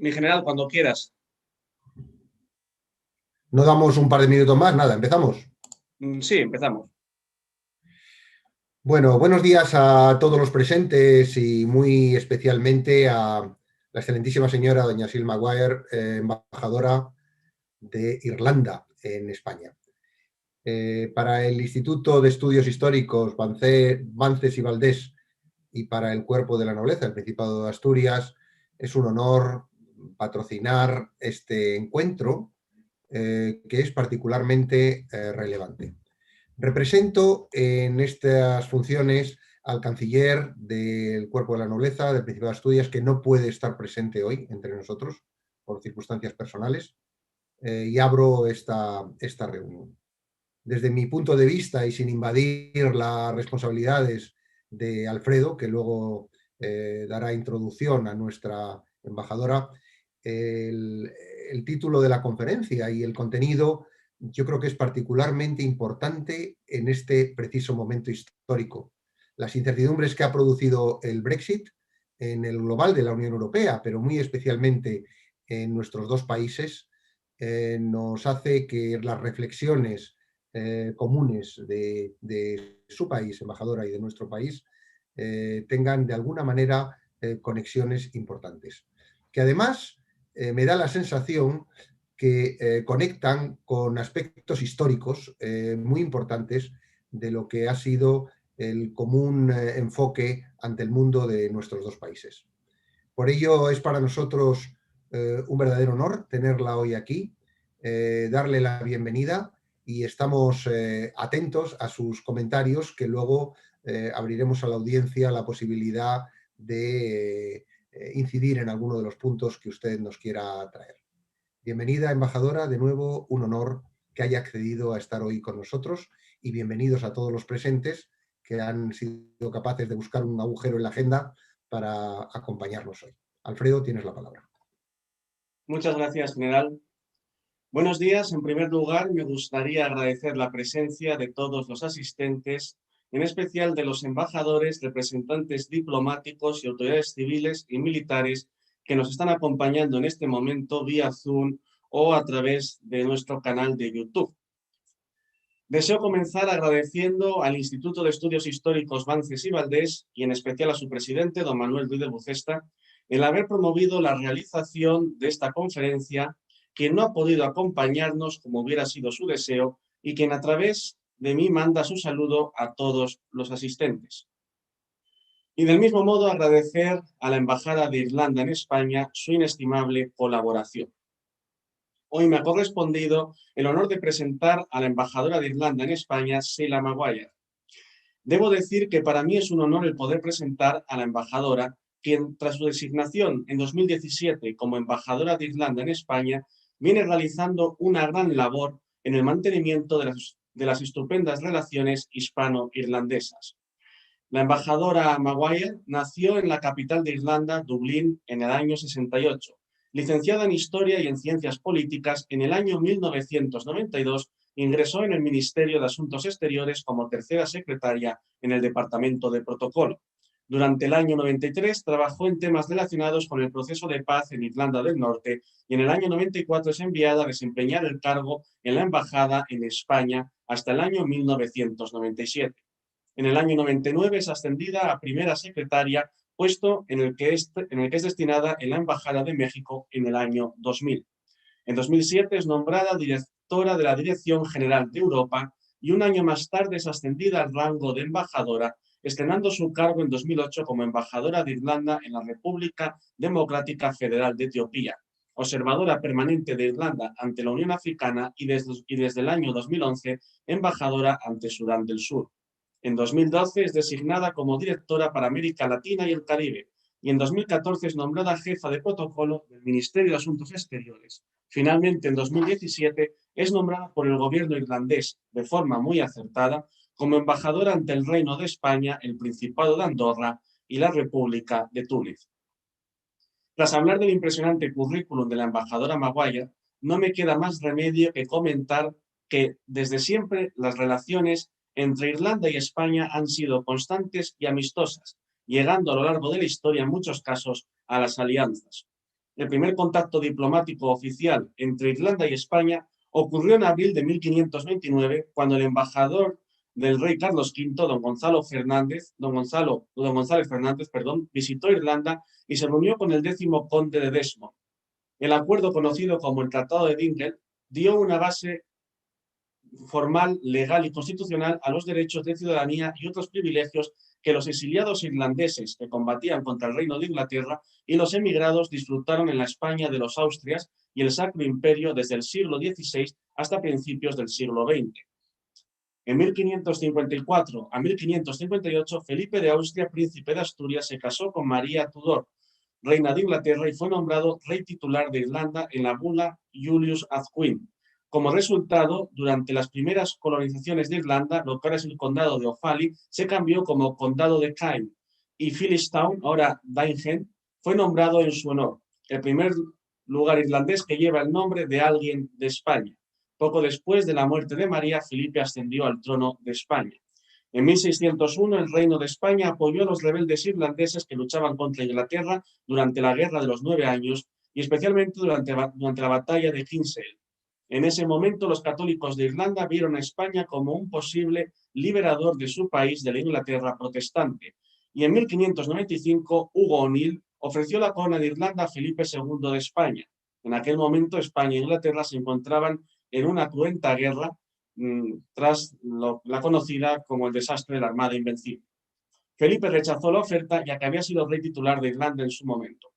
Mi general, cuando quieras. No damos un par de minutos más, nada, empezamos. Sí, empezamos. Bueno, buenos días a todos los presentes y muy especialmente a la excelentísima señora doña Sil Maguire, embajadora de Irlanda en España. Para el Instituto de Estudios Históricos Vances y Valdés y para el Cuerpo de la Nobleza del Principado de Asturias es un honor patrocinar este encuentro que es particularmente relevante. Represento en estas funciones al canciller del Cuerpo de la Nobleza del Principado de Asturias, que no puede estar presente hoy entre nosotros por circunstancias personales, y abro esta reunión. Desde mi punto de vista y sin invadir las responsabilidades de Alfredo, que luego dará introducción a nuestra embajadora, el título de la conferencia y el contenido yo creo que es particularmente importante en este preciso momento histórico. Las incertidumbres que ha producido el Brexit en el global de la Unión Europea, pero muy especialmente en nuestros dos países, nos hace que las reflexiones comunes de su país, embajadora, y de nuestro país, tengan de alguna manera conexiones importantes. Que además me da la sensación que conectan con aspectos históricos muy importantes de lo que ha sido el común enfoque ante el mundo de nuestros dos países. Por ello es para nosotros un verdadero honor tenerla hoy aquí, darle la bienvenida y estamos atentos a sus comentarios, que luego abriremos a la audiencia la posibilidad de incidir en alguno de los puntos que usted nos quiera traer. Bienvenida, embajadora, de nuevo un honor que haya accedido a estar hoy con nosotros, y bienvenidos a todos los presentes que han sido capaces de buscar un agujero en la agenda para acompañarnos hoy. Alfredo, tienes la palabra. Muchas gracias, general. Buenos días. En primer lugar, me gustaría agradecer la presencia de todos los asistentes, en especial de los embajadores, representantes diplomáticos y autoridades civiles y militares que nos están acompañando en este momento vía Zoom o a través de nuestro canal de YouTube. Deseo comenzar agradeciendo al Instituto de Estudios Históricos Vances y Valdés y en especial a su presidente, don Manuel Ruiz de Bucesta, el haber promovido la realización de esta conferencia, quien no ha podido acompañarnos como hubiera sido su deseo y quien a través de mí manda su saludo a todos los asistentes. Y del mismo modo agradecer a la Embajada de Irlanda en España su inestimable colaboración. Hoy me ha correspondido el honor de presentar a la embajadora de Irlanda en España, Sheila Maguire. Debo decir que para mí es un honor el poder presentar a la embajadora, quien tras su designación en 2017 como embajadora de Irlanda en España, viene realizando una gran labor en el mantenimiento de las estupendas relaciones hispano-irlandesas. La embajadora Maguire nació en la capital de Irlanda, Dublín, en el año 68. Licenciada en Historia y en Ciencias Políticas, en el año 1992 ingresó en el Ministerio de Asuntos Exteriores como tercera secretaria en el Departamento de Protocolo. Durante el año 93 trabajó en temas relacionados con el proceso de paz en Irlanda del Norte y en el año 94 es enviada a desempeñar el cargo en la Embajada en España hasta el año 1997. En el año 99 es ascendida a primera secretaria, puesto en el que es destinada en la Embajada de México en el año 2000. En 2007 es nombrada directora de la Dirección General de Europa y un año más tarde es ascendida al rango de embajadora, estrenando su cargo en 2008 como embajadora de Irlanda en la República Democrática Federal de Etiopía, observadora permanente de Irlanda ante la Unión Africana y desde el año 2011 embajadora ante Sudán del Sur. En 2012 es designada como directora para América Latina y el Caribe, y en 2014 es nombrada jefa de protocolo del Ministerio de Asuntos Exteriores. Finalmente, en 2017 es nombrada por el gobierno irlandés, de forma muy acertada, como embajadora ante el Reino de España, el Principado de Andorra y la República de Túnez. Tras hablar del impresionante currículum de la embajadora Maguire, no me queda más remedio que comentar que desde siempre las relaciones entre Irlanda y España han sido constantes y amistosas, llegando a lo largo de la historia en muchos casos a las alianzas. El primer contacto diplomático oficial entre Irlanda y España ocurrió en abril de 1529, cuando el embajador del rey Carlos V, don González Fernández, visitó Irlanda y se reunió con el 10º conde de Desmond. El acuerdo, conocido como el Tratado de Dingle, dio una base formal, legal y constitucional a los derechos de ciudadanía y otros privilegios que los exiliados irlandeses que combatían contra el Reino de Inglaterra y los emigrados disfrutaron en la España de los Austrias y el Sacro Imperio desde el siglo XVI hasta principios del siglo XX. En 1554 a 1558, Felipe de Austria, príncipe de Asturias, se casó con María Tudor, reina de Inglaterra, y fue nombrado rey titular de Irlanda en la bula Julius ad Queen. Como resultado, durante las primeras colonizaciones de Irlanda, lo que ahora es el condado de Offaly, se cambió como condado de Caen, y Phillistown, ahora Daingen, fue nombrado en su honor, el primer lugar irlandés que lleva el nombre de alguien de España. Poco después de la muerte de María, Felipe ascendió al trono de España. En 1601, el Reino de España apoyó a los rebeldes irlandeses que luchaban contra Inglaterra durante la Guerra de los 9 Años y especialmente durante la batalla de Kinsale. En ese momento, los católicos de Irlanda vieron a España como un posible liberador de su país de la Inglaterra protestante. Y en 1595, Hugo O'Neill ofreció la corona de Irlanda a Felipe II de España. En aquel momento, España e Inglaterra se encontraban en una cruenta guerra tras la conocida como el desastre de la Armada Invencible. Felipe rechazó la oferta, ya que había sido rey titular de Irlanda en su momento.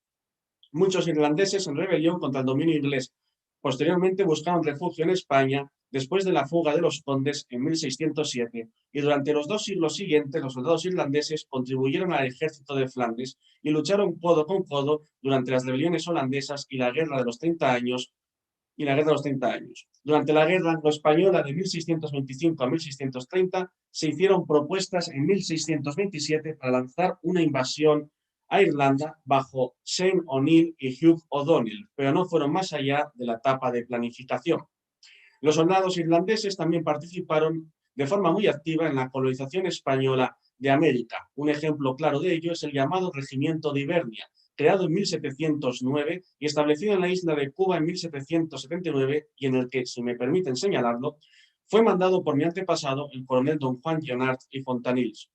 Muchos irlandeses en rebelión contra el dominio inglés posteriormente buscaron refugio en España después de la fuga de los condes en 1607, y durante los 2 siglos siguientes los soldados irlandeses contribuyeron al ejército de Flandes y lucharon codo con codo durante las rebeliones holandesas y la Guerra de los 30 Años. Durante la Guerra Anglo-Española de 1625 a 1630 se hicieron propuestas en 1627 para lanzar una invasión a Irlanda bajo Shane O'Neill y Hugh O'Donnell, pero no fueron más allá de la etapa de planificación. Los soldados irlandeses también participaron de forma muy activa en la colonización española de América. Un ejemplo claro de ello es el llamado Regimiento de Ibernia, creado en 1709 y establecido en la isla de Cuba en 1779, y en el que, si me permiten señalarlo, fue mandado por mi antepasado, el coronel don Juan Lleonart y Fontanils.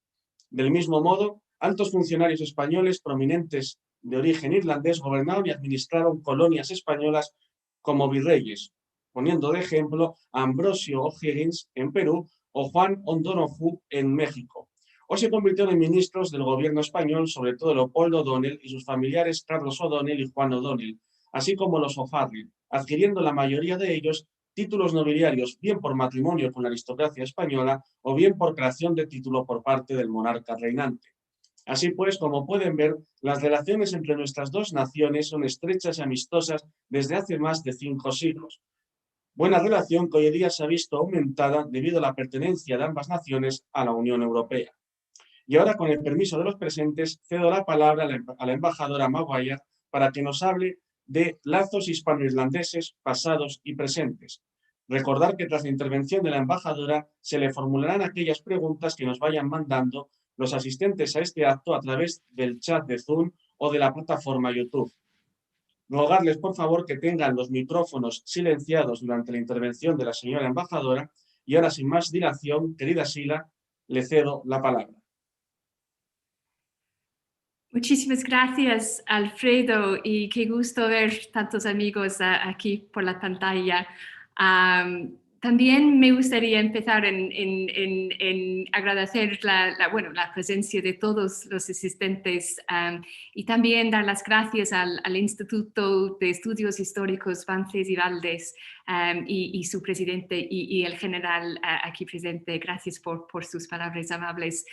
Del mismo modo, altos funcionarios españoles prominentes de origen irlandés gobernaron y administraron colonias españolas como virreyes, poniendo de ejemplo a Ambrosio O'Higgins en Perú o Juan O'Donoghue en México. O se convirtieron en ministros del gobierno español, sobre todo Leopoldo O'Donnell y sus familiares Carlos O'Donnell y Juan O'Donnell, así como los O'Farrill, adquiriendo la mayoría de ellos títulos nobiliarios, bien por matrimonio con la aristocracia española o bien por creación de título por parte del monarca reinante. Así pues, como pueden ver, las relaciones entre nuestras dos naciones son estrechas y amistosas desde hace más de 5 siglos. Buena relación que hoy en día se ha visto aumentada debido a la pertenencia de ambas naciones a la Unión Europea. Y ahora, con el permiso de los presentes, cedo la palabra a la embajadora Maguire para que nos hable de lazos hispano-irlandeses pasados y presentes. Recordar que tras la intervención de la embajadora se le formularán aquellas preguntas que nos vayan mandando los asistentes a este acto a través del chat de Zoom o de la plataforma YouTube. Rogarles, por favor, que tengan los micrófonos silenciados durante la intervención de la señora embajadora. Y ahora, sin más dilación, querida Sila, le cedo la palabra. Muchísimas gracias, Alfredo, y qué gusto ver tantos amigos aquí por la pantalla. También me gustaría empezar en agradecer la presencia de todos los asistentes y también dar las gracias al Instituto de Estudios Históricos Bances y Valdes y su presidente y el general aquí presente. Gracias por sus palabras amables.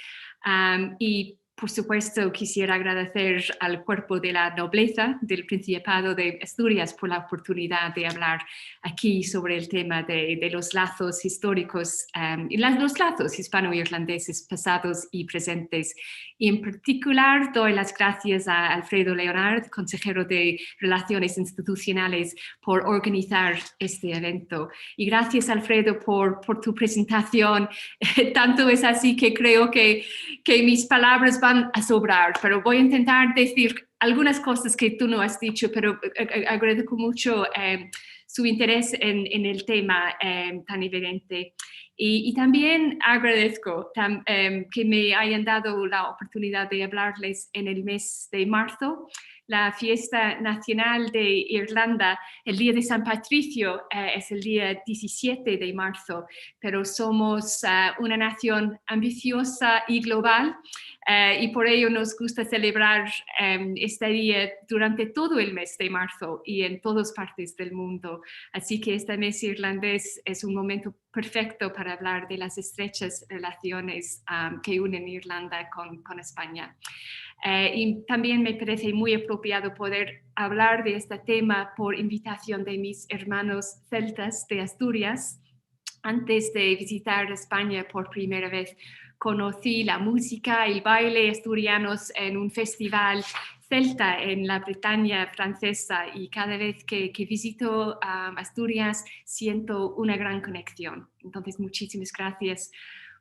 Y por supuesto, quisiera agradecer al cuerpo de la nobleza del Principado de Asturias por la oportunidad de hablar aquí sobre el tema de los lazos históricos y los lazos hispano-irlandeses pasados y presentes. Y en particular doy las gracias a Alfredo Leonard, consejero de Relaciones Institucionales, por organizar este evento. Y gracias, Alfredo, por tu presentación. Tanto es así que creo que mis palabras van a sobrar, pero voy a intentar decir algunas cosas que tú no has dicho, pero agradezco mucho su interés en el tema tan evidente. Y también agradezco que me hayan dado la oportunidad de hablarles en el mes de marzo, la fiesta nacional de Irlanda. El Día de San Patricio es el día 17 de marzo, pero somos una nación ambiciosa y global y por ello nos gusta celebrar este día durante todo el mes de marzo y en todas partes del mundo. Así que este mes irlandés es un momento perfecto para hablar de las estrechas relaciones que unen Irlanda con España. Y también me parece muy apropiado poder hablar de este tema por invitación de mis hermanos celtas de Asturias. Antes de visitar España por primera vez, conocí la música y el baile asturianos en un festival celta en la Bretaña francesa y cada vez que visito Asturias siento una gran conexión. Entonces, muchísimas gracias.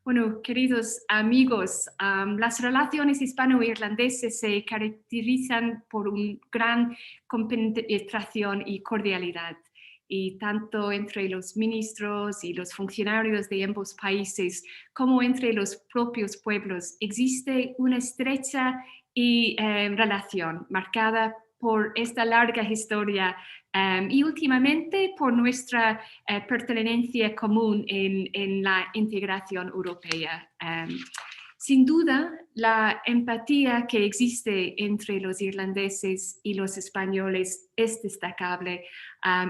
Bueno, queridos amigos, las relaciones hispano-irlandesas se caracterizan por una gran compenetración y cordialidad. Y tanto entre los ministros y los funcionarios de ambos países como entre los propios pueblos existe una estrecha relación marcada por esta larga historia y últimamente por nuestra pertenencia común en la integración europea. Sin duda, la empatía que existe entre los irlandeses y los españoles es destacable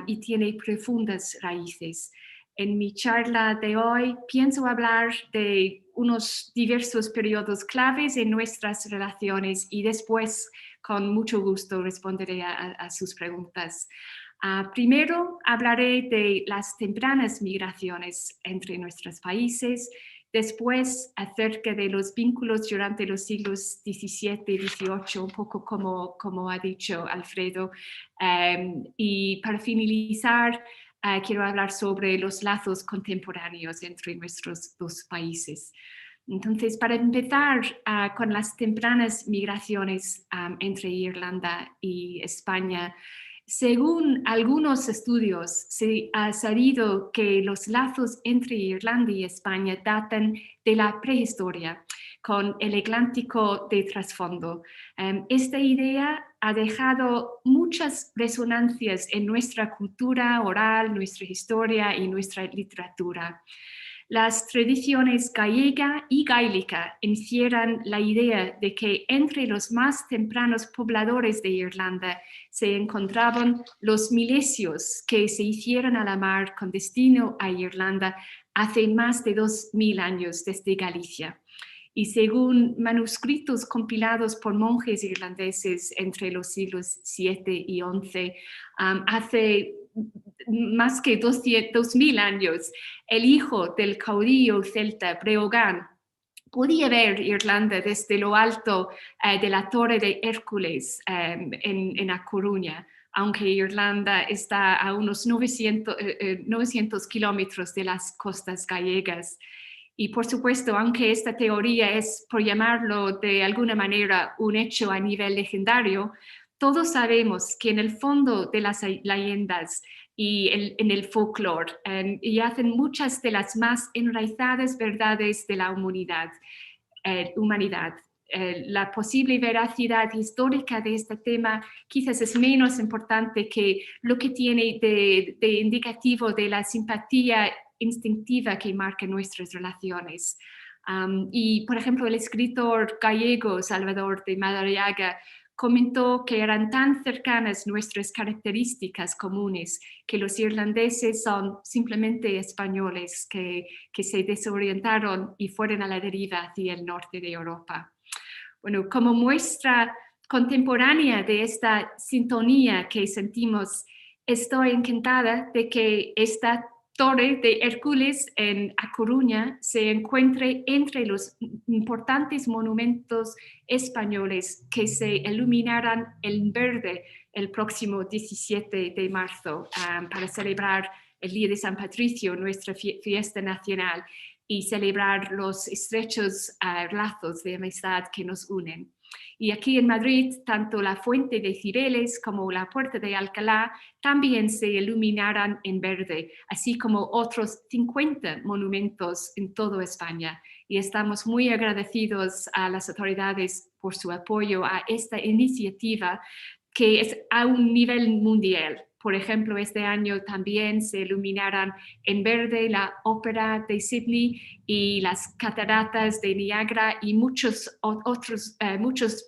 y tiene profundas raíces. En mi charla de hoy pienso hablar de unos diversos periodos claves en nuestras relaciones y después, con mucho gusto, responderé a sus preguntas. Primero, hablaré de las tempranas migraciones entre nuestros países. Después, acerca de los vínculos durante los siglos XVII y XVIII, un poco como ha dicho Alfredo. Y para finalizar, quiero hablar sobre los lazos contemporáneos entre nuestros dos países. Entonces, para empezar con las tempranas migraciones entre Irlanda y España, según algunos estudios, se ha sabido que los lazos entre Irlanda y España datan de la prehistoria, con el Atlántico de trasfondo. Esta idea ha dejado muchas resonancias en nuestra cultura oral, nuestra historia y nuestra literatura. Las tradiciones gallega y gaélica encierran la idea de que entre los más tempranos pobladores de Irlanda se encontraban los milesios que se hicieron a la mar con destino a Irlanda hace más de 2000 años desde Galicia. Y según manuscritos compilados por monjes irlandeses entre los siglos VII y XI, hace más que 2000 años, el hijo del caudillo celta Breogán podía ver Irlanda desde lo alto de la Torre de Hércules en A Coruña, aunque Irlanda está a unos 900 kilómetros de las costas gallegas. Y por supuesto, aunque esta teoría es, por llamarlo de alguna manera, un hecho a nivel legendario, todos sabemos que en el fondo de las leyendas y en el folclore yacen muchas de las más enraizadas verdades de la humanidad. La posible veracidad histórica de este tema quizás es menos importante que lo que tiene de indicativo de la simpatía instintiva que marca nuestras relaciones. Y, por ejemplo, el escritor gallego Salvador de Madariaga comentó que eran tan cercanas nuestras características comunes que los irlandeses son simplemente españoles que se desorientaron y fueron a la deriva hacia el norte de Europa. Bueno, como muestra contemporánea de esta sintonía que sentimos, estoy encantada de que esta Torre de Hércules en A Coruña se encuentre entre los importantes monumentos españoles que se iluminarán en verde el próximo 17 de marzo para celebrar el Día de San Patricio, nuestra fiesta nacional, y celebrar los estrechos lazos de amistad que nos unen. Y aquí en Madrid, tanto la Fuente de Cibeles como la Puerta de Alcalá también se iluminarán en verde, así como otros 50 monumentos en toda España. Y estamos muy agradecidos a las autoridades por su apoyo a esta iniciativa que es a un nivel mundial. Por ejemplo, este año también se iluminarán en verde la Ópera de Sydney y las Cataratas de Niágara y muchos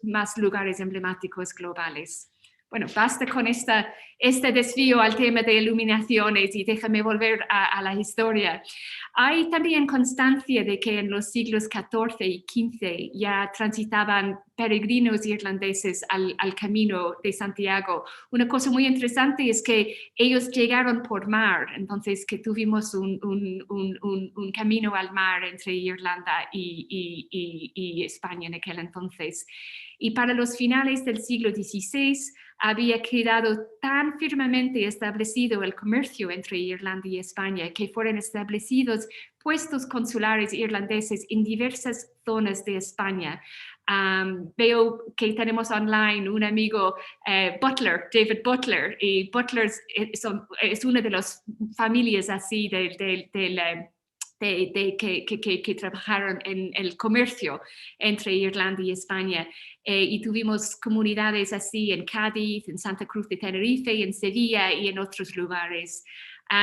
más lugares emblemáticos globales. Bueno, basta con este desvío al tema de iluminaciones y déjame volver a la historia. Hay también constancia de que en los siglos XIV y XV ya transitaban peregrinos irlandeses al camino de Santiago. Una cosa muy interesante es que ellos llegaron por mar, entonces que tuvimos un camino al mar entre Irlanda y España en aquel entonces. Y para los finales del siglo XVI había quedado tan firmemente establecido el comercio entre Irlanda y España que fueron establecidos puestos consulares irlandeses en diversas zonas de España. Veo que tenemos online un amigo Butler, David Butler, y Butler es una de las familias así que trabajaron en el comercio entre Irlanda y España. Y tuvimos comunidades así en Cádiz, en Santa Cruz de Tenerife, en Sevilla y en otros lugares.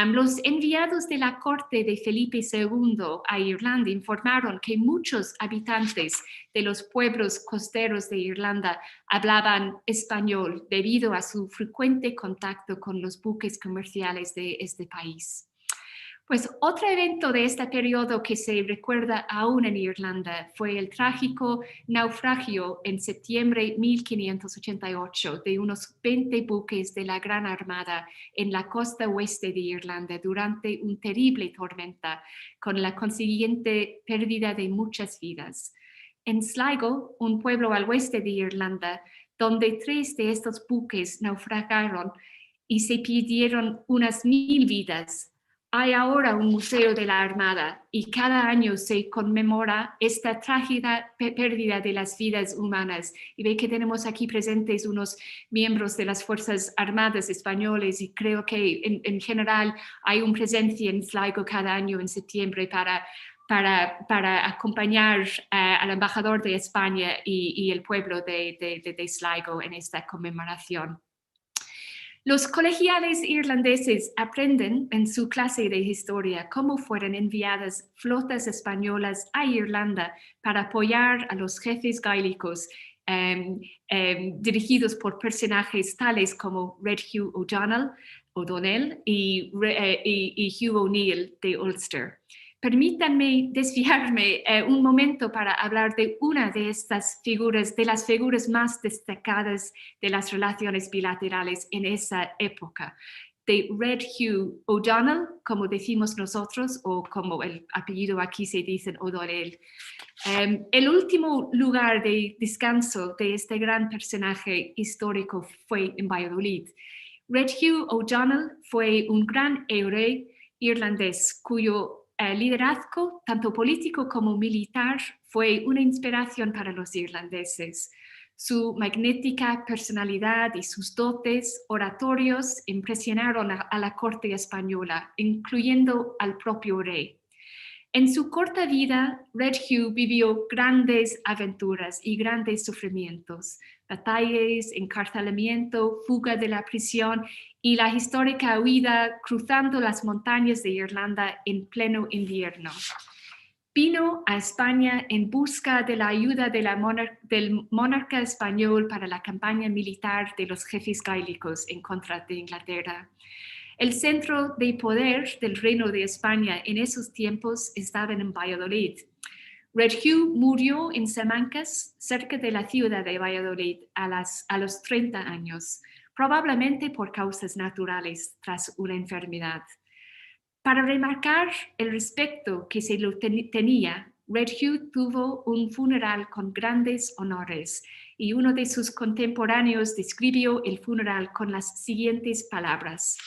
Los enviados de la corte de Felipe II a Irlanda informaron que muchos habitantes de los pueblos costeros de Irlanda hablaban español debido a su frecuente contacto con los buques comerciales de este país. Pues otro evento de este periodo que se recuerda aún en Irlanda fue el trágico naufragio en septiembre de 1588 de unos 20 buques de la Gran Armada en la costa oeste de Irlanda durante una terrible tormenta, con la consiguiente pérdida de muchas vidas. En Sligo, un pueblo al oeste de Irlanda, donde 3 de estos buques naufragaron y se perdieron unas 1000 vidas, hay ahora un museo de la Armada y cada año se conmemora esta trágica pérdida de las vidas humanas. Y ve que tenemos aquí presentes unos miembros de las Fuerzas Armadas españoles y creo que en general hay una presencia en Sligo cada año en septiembre para acompañar al embajador de España y el pueblo de Sligo en esta conmemoración. Los colegiales irlandeses aprenden en su clase de historia cómo fueron enviadas flotas españolas a Irlanda para apoyar a los jefes gaélicos dirigidos por personajes tales como Red Hugh O'Donnell y Hugh O'Neill de Ulster. Permítanme desviarme un momento para hablar de una de estas figuras, de las figuras más destacadas de las relaciones bilaterales en esa época, de Red Hugh O'Donnell, como decimos nosotros, o como el apellido aquí se dice O'Donnell. El último lugar de descanso de este gran personaje histórico fue en Valladolid. Red Hugh O'Donnell fue un gran héroe irlandés cuyo liderazgo, tanto político como militar, fue una inspiración para los irlandeses. Su magnética personalidad y sus dotes oratorios impresionaron a la corte española, incluyendo al propio rey. En su corta vida, Red Hugh vivió grandes aventuras y grandes sufrimientos, batallas, encarcelamiento, fuga de la prisión y la histórica huida cruzando las montañas de Irlanda en pleno invierno. Vino a España en busca de la ayuda del monarca español para la campaña militar de los jefes gaélicos en contra de Inglaterra. El centro de poder del Reino de España en esos tiempos estaba en Valladolid. Red Hugh murió en Semancas, cerca de la ciudad de Valladolid, a los 30 años, probablemente por causas naturales tras una enfermedad. Para remarcar el respeto que se lo tenía, Red Hugh tuvo un funeral con grandes honores y uno de sus contemporáneos describió el funeral con las siguientes palabras.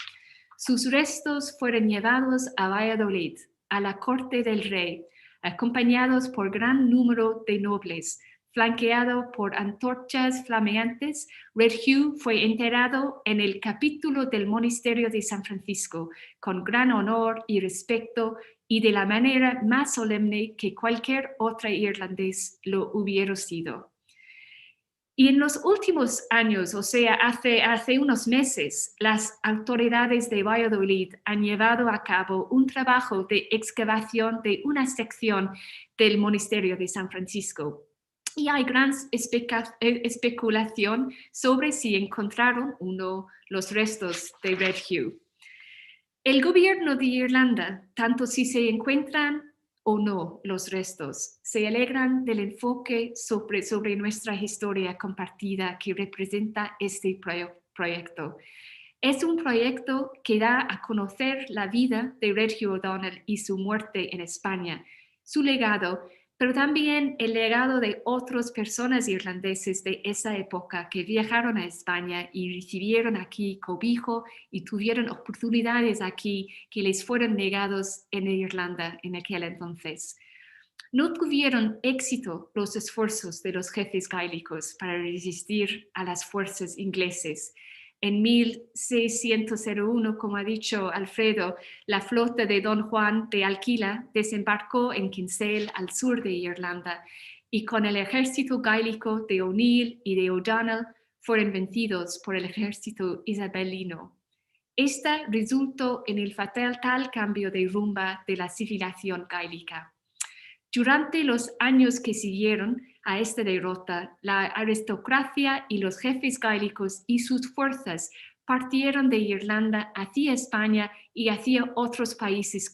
Sus restos fueron llevados a Valladolid, a la corte del rey, acompañados por gran número de nobles, flanqueado por antorchas flameantes, Red Hugh fue enterrado en el capítulo del monasterio de San Francisco, con gran honor y respeto y de la manera más solemne que cualquier otro irlandés lo hubiera sido. Y en los últimos años, o sea, hace unos meses, las autoridades de Valladolid han llevado a cabo un trabajo de excavación de una sección del monasterio de San Francisco. Y hay gran especulación sobre si encontraron los restos de Red Hugh. El gobierno de Irlanda, tanto si se encuentran o no los restos, se alegran del enfoque sobre nuestra historia compartida que representa este proyecto. Es un proyecto que da a conocer la vida de Red Hugh O'Donnell y su muerte en España, su legado, pero también el legado de otras personas irlandeses de esa época que viajaron a España y recibieron aquí cobijo y tuvieron oportunidades aquí que les fueron negados en Irlanda en aquel entonces. No tuvieron éxito los esfuerzos de los jefes gaélicos para resistir a las fuerzas inglesas. En 1601, como ha dicho Alfredo, la flota de Don Juan de Alquila desembarcó en Kinsale, al sur de Irlanda, y con el ejército gaélico de O'Neill y de O'Donnell fueron vencidos por el ejército isabelino. Esta resultó en el fatal cambio de rumbo de la civilización gaélica. Durante los años que siguieron a esta derrota, la aristocracia y los jefes gaélicos y sus fuerzas partieron de Irlanda hacia España y hacia otros países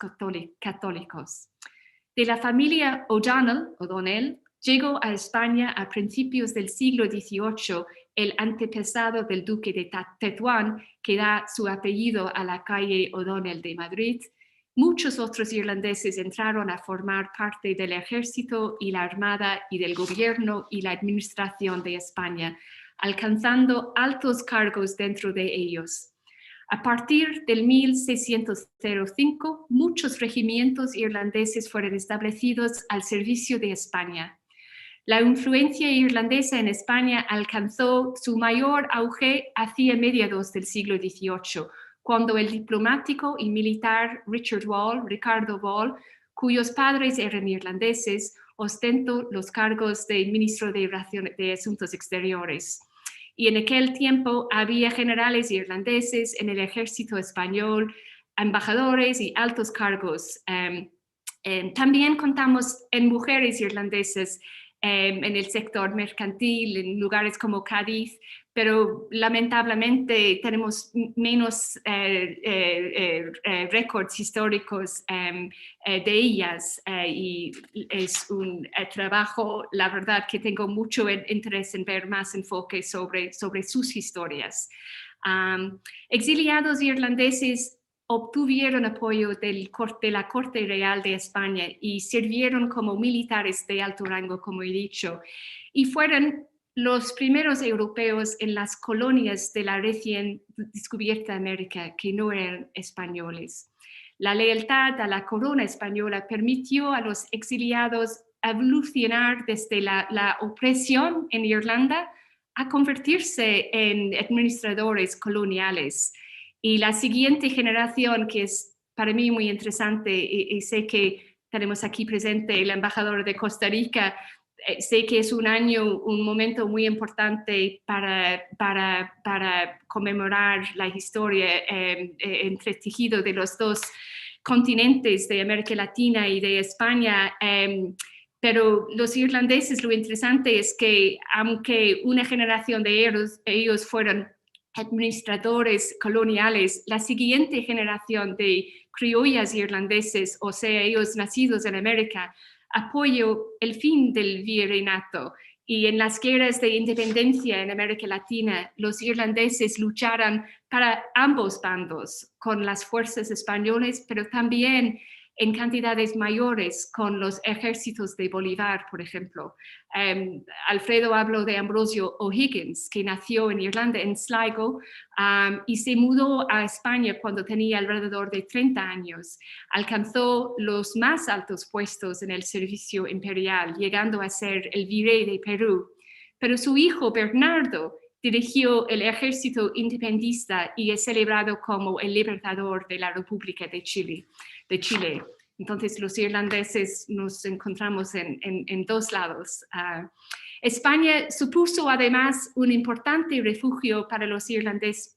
católicos. De la familia O'Donnell llegó a España a principios del siglo XVIII el antepasado del duque de Tetuán, que da su apellido a la calle O'Donnell de Madrid. Muchos otros irlandeses entraron a formar parte del ejército y la armada y del gobierno y la administración de España, alcanzando altos cargos dentro de ellos. A partir del 1605, muchos regimientos irlandeses fueron establecidos al servicio de España. La influencia irlandesa en España alcanzó su mayor auge hacia mediados del siglo XVIII, cuando el diplomático y militar Ricardo Wall, cuyos padres eran irlandeses, ostentó los cargos de ministro de Asuntos Exteriores. Y en aquel tiempo había generales irlandeses en el ejército español, embajadores y altos cargos. También contamos en mujeres irlandesas en el sector mercantil, en lugares como Cádiz, pero lamentablemente tenemos menos récords históricos de ellas y es un trabajo, la verdad, que tengo mucho interés en ver más enfoque sobre sus historias. Exiliados irlandeses obtuvieron apoyo de la Corte Real de España y sirvieron como militares de alto rango, como he dicho, y fueron los primeros europeos en las colonias de la recién descubierta América que no eran españoles. La lealtad a la corona española permitió a los exiliados evolucionar desde la opresión en Irlanda a convertirse en administradores coloniales. Y la siguiente generación, que es para mí muy interesante, y sé que tenemos aquí presente el embajador de Costa Rica, sé que es un momento muy importante para conmemorar la historia entretejido de los dos continentes, de América Latina y de España. Pero los irlandeses, lo interesante es que aunque una generación de ellos fueron administradores coloniales, la siguiente generación de criollas irlandeses, o sea, ellos nacidos en América, apoyó el fin del virreinato. Y en las guerras de independencia en América Latina, los irlandeses lucharon para ambos bandos con las fuerzas españolas, pero también en cantidades mayores con los ejércitos de Bolívar, por ejemplo. Alfredo habló de Ambrosio O'Higgins, que nació en Irlanda, en Sligo, y se mudó a España cuando tenía alrededor de 30 años. Alcanzó los más altos puestos en el servicio imperial, llegando a ser el virrey de Perú. Pero su hijo Bernardo dirigió el ejército independentista y es celebrado como el libertador de la República de Chile. Entonces los irlandeses nos encontramos en dos lados. España supuso además un importante refugio para los irlandeses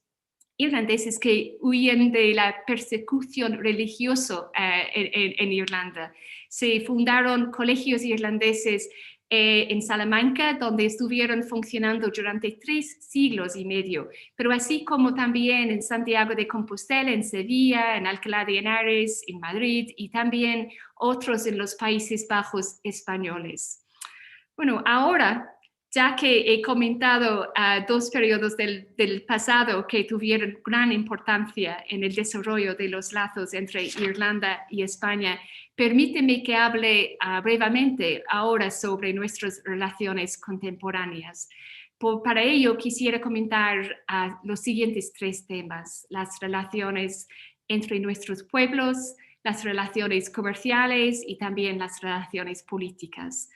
que huyen de la persecución religiosa en Irlanda. Se fundaron colegios irlandeses en Salamanca, donde estuvieron funcionando durante 3 siglos y medio, pero así como también en Santiago de Compostela, en Sevilla, en Alcalá de Henares, en Madrid y también otros en los Países Bajos españoles. Bueno, ahora, ya que he comentado 2 periodos del pasado que tuvieron gran importancia en el desarrollo de los lazos entre Irlanda y España, permíteme que hable brevemente ahora sobre nuestras relaciones contemporáneas. Para ello quisiera comentar los siguientes 3 temas: las relaciones entre nuestros pueblos, las relaciones comerciales y también las relaciones políticas.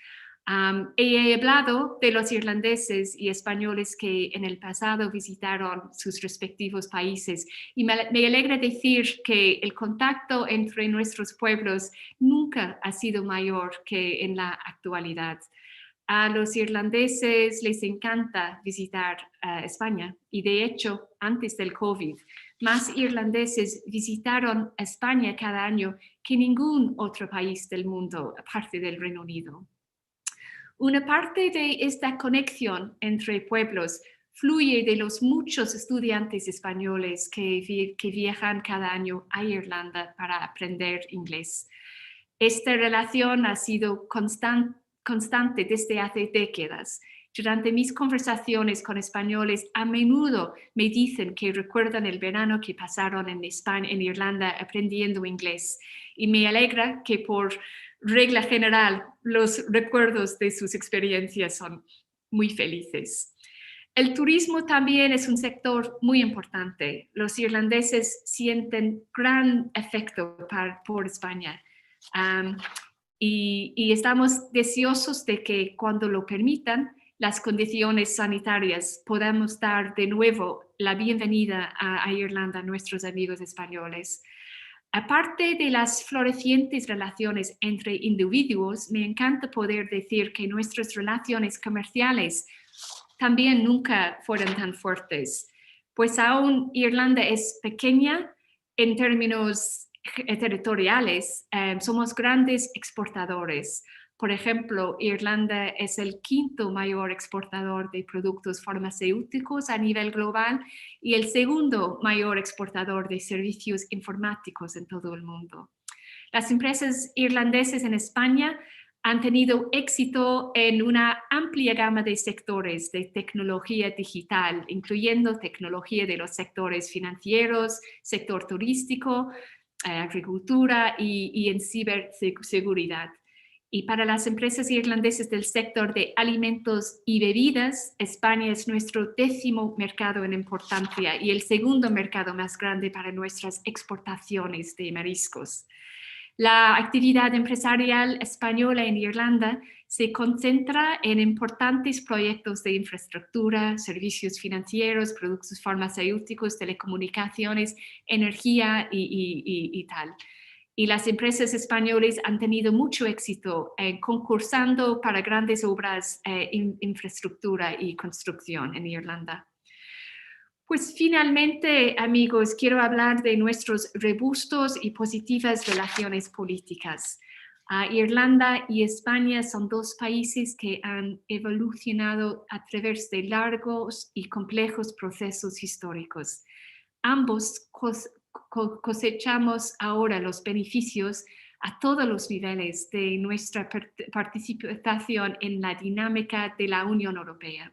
He hablado de los irlandeses y españoles que en el pasado visitaron sus respectivos países y me alegra decir que el contacto entre nuestros pueblos nunca ha sido mayor que en la actualidad. A los irlandeses les encanta visitar España y de hecho antes del COVID más irlandeses visitaron España cada año que ningún otro país del mundo aparte del Reino Unido. Una parte de esta conexión entre pueblos fluye de los muchos estudiantes españoles que viajan cada año a Irlanda para aprender inglés. Esta relación ha sido constante desde hace décadas. Durante mis conversaciones con españoles, a menudo me dicen que recuerdan el verano que pasaron en Irlanda aprendiendo inglés. Y me alegra que por regla general, los recuerdos de sus experiencias son muy felices. El turismo también es un sector muy importante. Los irlandeses sienten gran afecto por España y estamos deseosos de que cuando lo permitan, las condiciones sanitarias podamos dar de nuevo la bienvenida a Irlanda a nuestros amigos españoles. Aparte de las florecientes relaciones entre individuos, me encanta poder decir que nuestras relaciones comerciales también nunca fueron tan fuertes, pues aún Irlanda es pequeña en términos territoriales, somos grandes exportadores. Por ejemplo, Irlanda es el 5º mayor exportador de productos farmacéuticos a nivel global y el 2º mayor exportador de servicios informáticos en todo el mundo. Las empresas irlandesas en España han tenido éxito en una amplia gama de sectores de tecnología digital, incluyendo tecnología de los sectores financieros, sector turístico, agricultura y en ciberseguridad. Y para las empresas irlandesas del sector de alimentos y bebidas, España es nuestro 10º mercado en importancia y el 2º mercado más grande para nuestras exportaciones de mariscos. La actividad empresarial española en Irlanda se concentra en importantes proyectos de infraestructura, servicios financieros, productos farmacéuticos, telecomunicaciones, energía y tal. Y las empresas españolas han tenido mucho éxito concursando para grandes obras infraestructura y construcción en Irlanda. Pues finalmente, amigos, quiero hablar de nuestros robustos y positivas relaciones políticas. Irlanda y España son 2 países que han evolucionado a través de largos y complejos procesos históricos. Ambos cosechamos ahora los beneficios a todos los niveles de nuestra participación en la dinámica de la Unión Europea.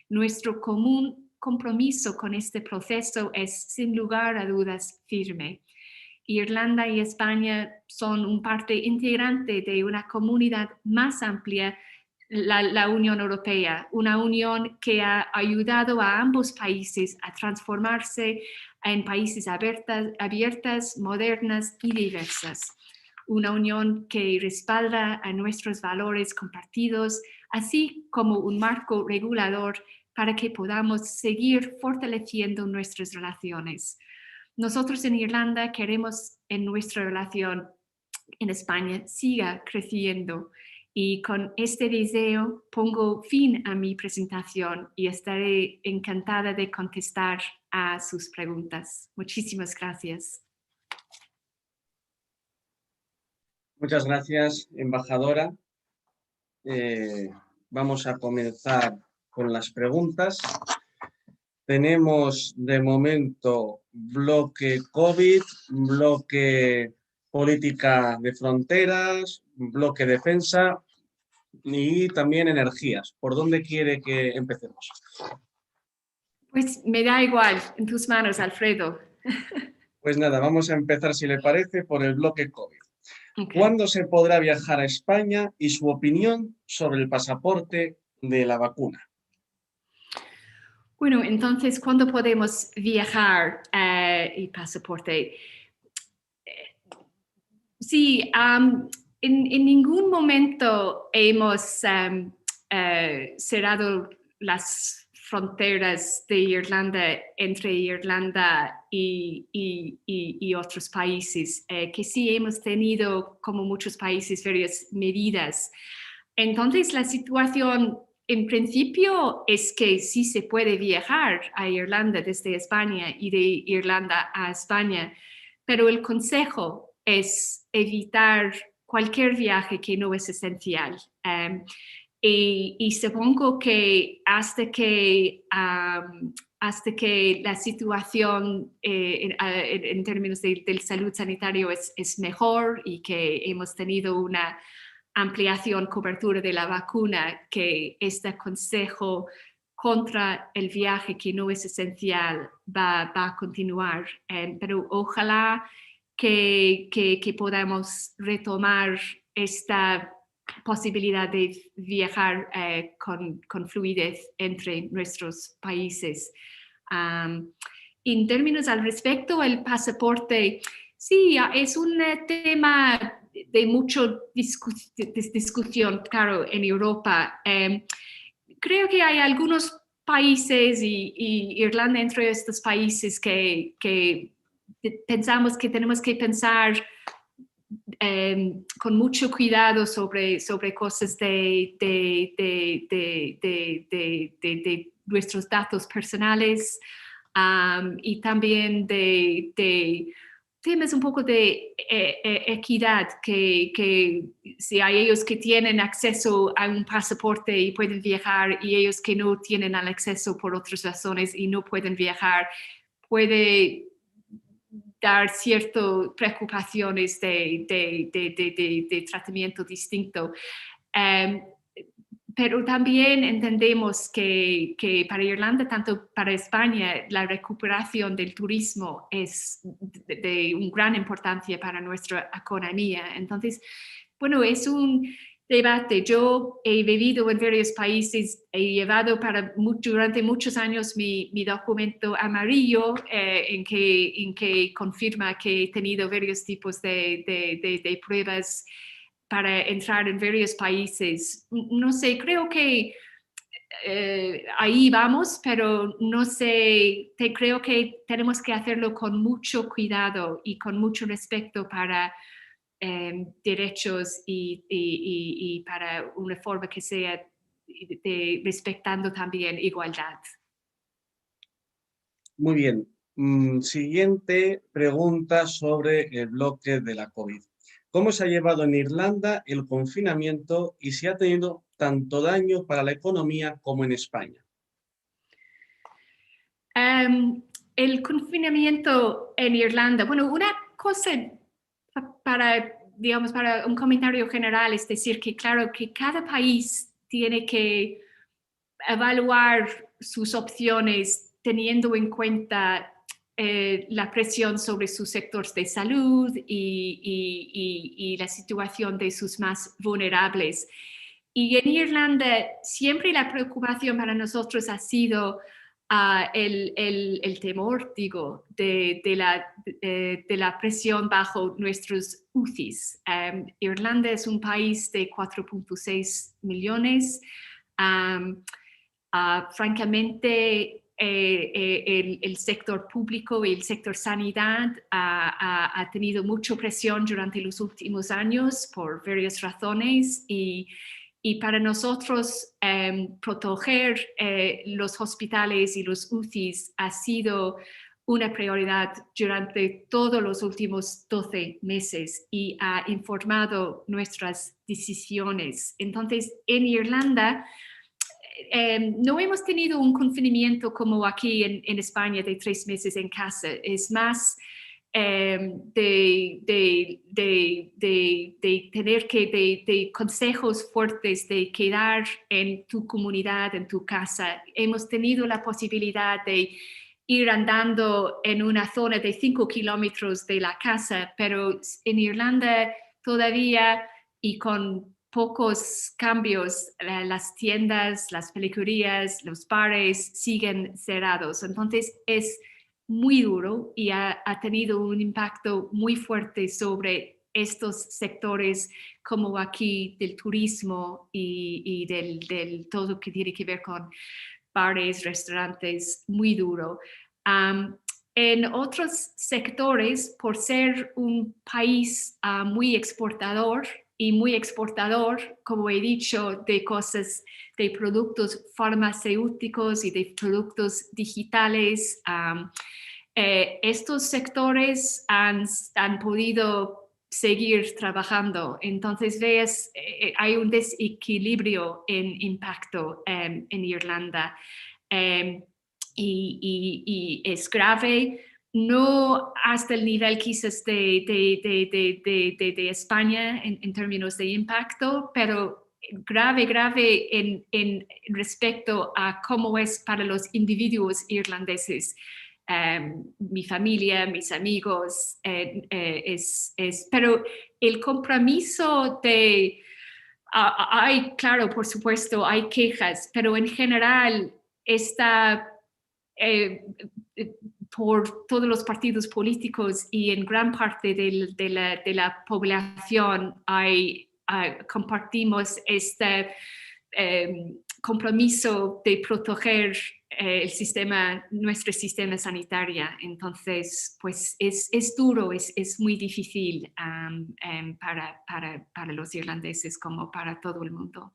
Nuestro común compromiso con este proceso es sin lugar a dudas firme. Irlanda y España son una parte integrante de una comunidad más amplia, la Unión Europea, una unión que ha ayudado a ambos países a transformarse en países abiertas, modernas y diversas. Una unión que respalda a nuestros valores compartidos, así como un marco regulador para que podamos seguir fortaleciendo nuestras relaciones. Nosotros en Irlanda queremos en nuestra relación en España siga creciendo y con este deseo pongo fin a mi presentación y estaré encantada de contestar a sus preguntas. Muchísimas gracias. Muchas gracias, embajadora. Vamos a comenzar con las preguntas. Tenemos de momento bloque COVID, bloque política de fronteras, bloque defensa y también energías. ¿Por dónde quiere que empecemos? Pues me da igual, en tus manos, Alfredo. Pues nada, vamos a empezar, si le parece, por el bloque COVID. Okay. ¿Cuándo se podrá viajar a España y su opinión sobre el pasaporte de la vacuna? Bueno, entonces, ¿cuándo podemos viajar y pasaporte? Sí, en ningún momento hemos cerrado las fronteras de Irlanda entre Irlanda y otros países, que sí hemos tenido, como muchos países, varias medidas. Entonces, la situación en principio es que sí se puede viajar a Irlanda desde España y de Irlanda a España, pero el consejo es evitar cualquier viaje que no es esencial. Y supongo que hasta que la situación en términos del salud sanitario es mejor y que hemos tenido una ampliación, cobertura de la vacuna, que este consejo contra el viaje que no es esencial va a continuar. Pero ojalá que podamos retomar esta posibilidad de viajar con fluidez entre nuestros países. En términos al respecto, el pasaporte, sí, es un tema de mucha discusión, claro, en Europa. Creo que hay algunos países y Irlanda entre estos países que pensamos que tenemos que pensar con mucho cuidado sobre cosas de nuestros datos personales y también de temas un poco de equidad, que si hay ellos que tienen acceso a un pasaporte y pueden viajar y ellos que no tienen el acceso por otras razones y no pueden viajar, puede dar ciertas preocupaciones de tratamiento distinto. Pero también entendemos que para Irlanda, tanto para España, la recuperación del turismo es de una gran importancia para nuestra economía. Entonces, bueno, es un debate. Yo he vivido en varios países, he llevado durante muchos años mi documento amarillo en que confirma que he tenido varios tipos de pruebas para entrar en varios países. No sé, creo que ahí vamos, pero no sé, creo que tenemos que hacerlo con mucho cuidado y con mucho respeto para derechos y para una forma que sea respetando también igualdad. Muy bien. Siguiente pregunta sobre el bloque de la COVID. ¿Cómo se ha llevado en Irlanda el confinamiento y si ha tenido tanto daño para la economía como en España? El confinamiento en Irlanda, bueno, una cosa para un comentario general es decir que claro que cada país tiene que evaluar sus opciones teniendo en cuenta la presión sobre sus sectores de salud y la situación de sus más vulnerables. Y en Irlanda siempre la preocupación para nosotros ha sido el temor, digo, de la presión bajo nuestros UCIs. Irlanda es un país de 4.6 millones. Francamente, el sector público y el sector sanidad ha tenido mucha presión durante los últimos años por varias razones y para nosotros proteger los hospitales y los UCIs ha sido una prioridad durante todos los últimos 12 meses y ha informado nuestras decisiones. Entonces, en Irlanda, no hemos tenido un confinamiento como aquí en España de 3 meses en casa. Es más de tener de consejos fuertes de quedar en tu comunidad, en tu casa. Hemos tenido la posibilidad de ir andando en una zona de 5 kilómetros de la casa, pero en Irlanda todavía y con pocos cambios, las tiendas, las peluquerías, los bares siguen cerrados. Entonces es muy duro y ha tenido un impacto muy fuerte sobre estos sectores como aquí del turismo y del todo lo que tiene que ver con bares, restaurantes, muy duro. En otros sectores, por ser un país muy exportador, como he dicho, de cosas, de productos farmacéuticos y de productos digitales. Estos sectores han podido seguir trabajando. Entonces, ves, hay un desequilibrio en impacto en Irlanda. Y es grave. No hasta el nivel quizás de España en términos de impacto, pero grave en respecto a cómo es para los individuos irlandeses. Mi familia, mis amigos, pero el compromiso hay, claro, por supuesto, hay quejas, pero en general está por todos los partidos políticos y en gran parte de la población compartimos este compromiso de proteger nuestro sistema sanitario. Entonces, pues es duro, es muy difícil para los irlandeses como para todo el mundo.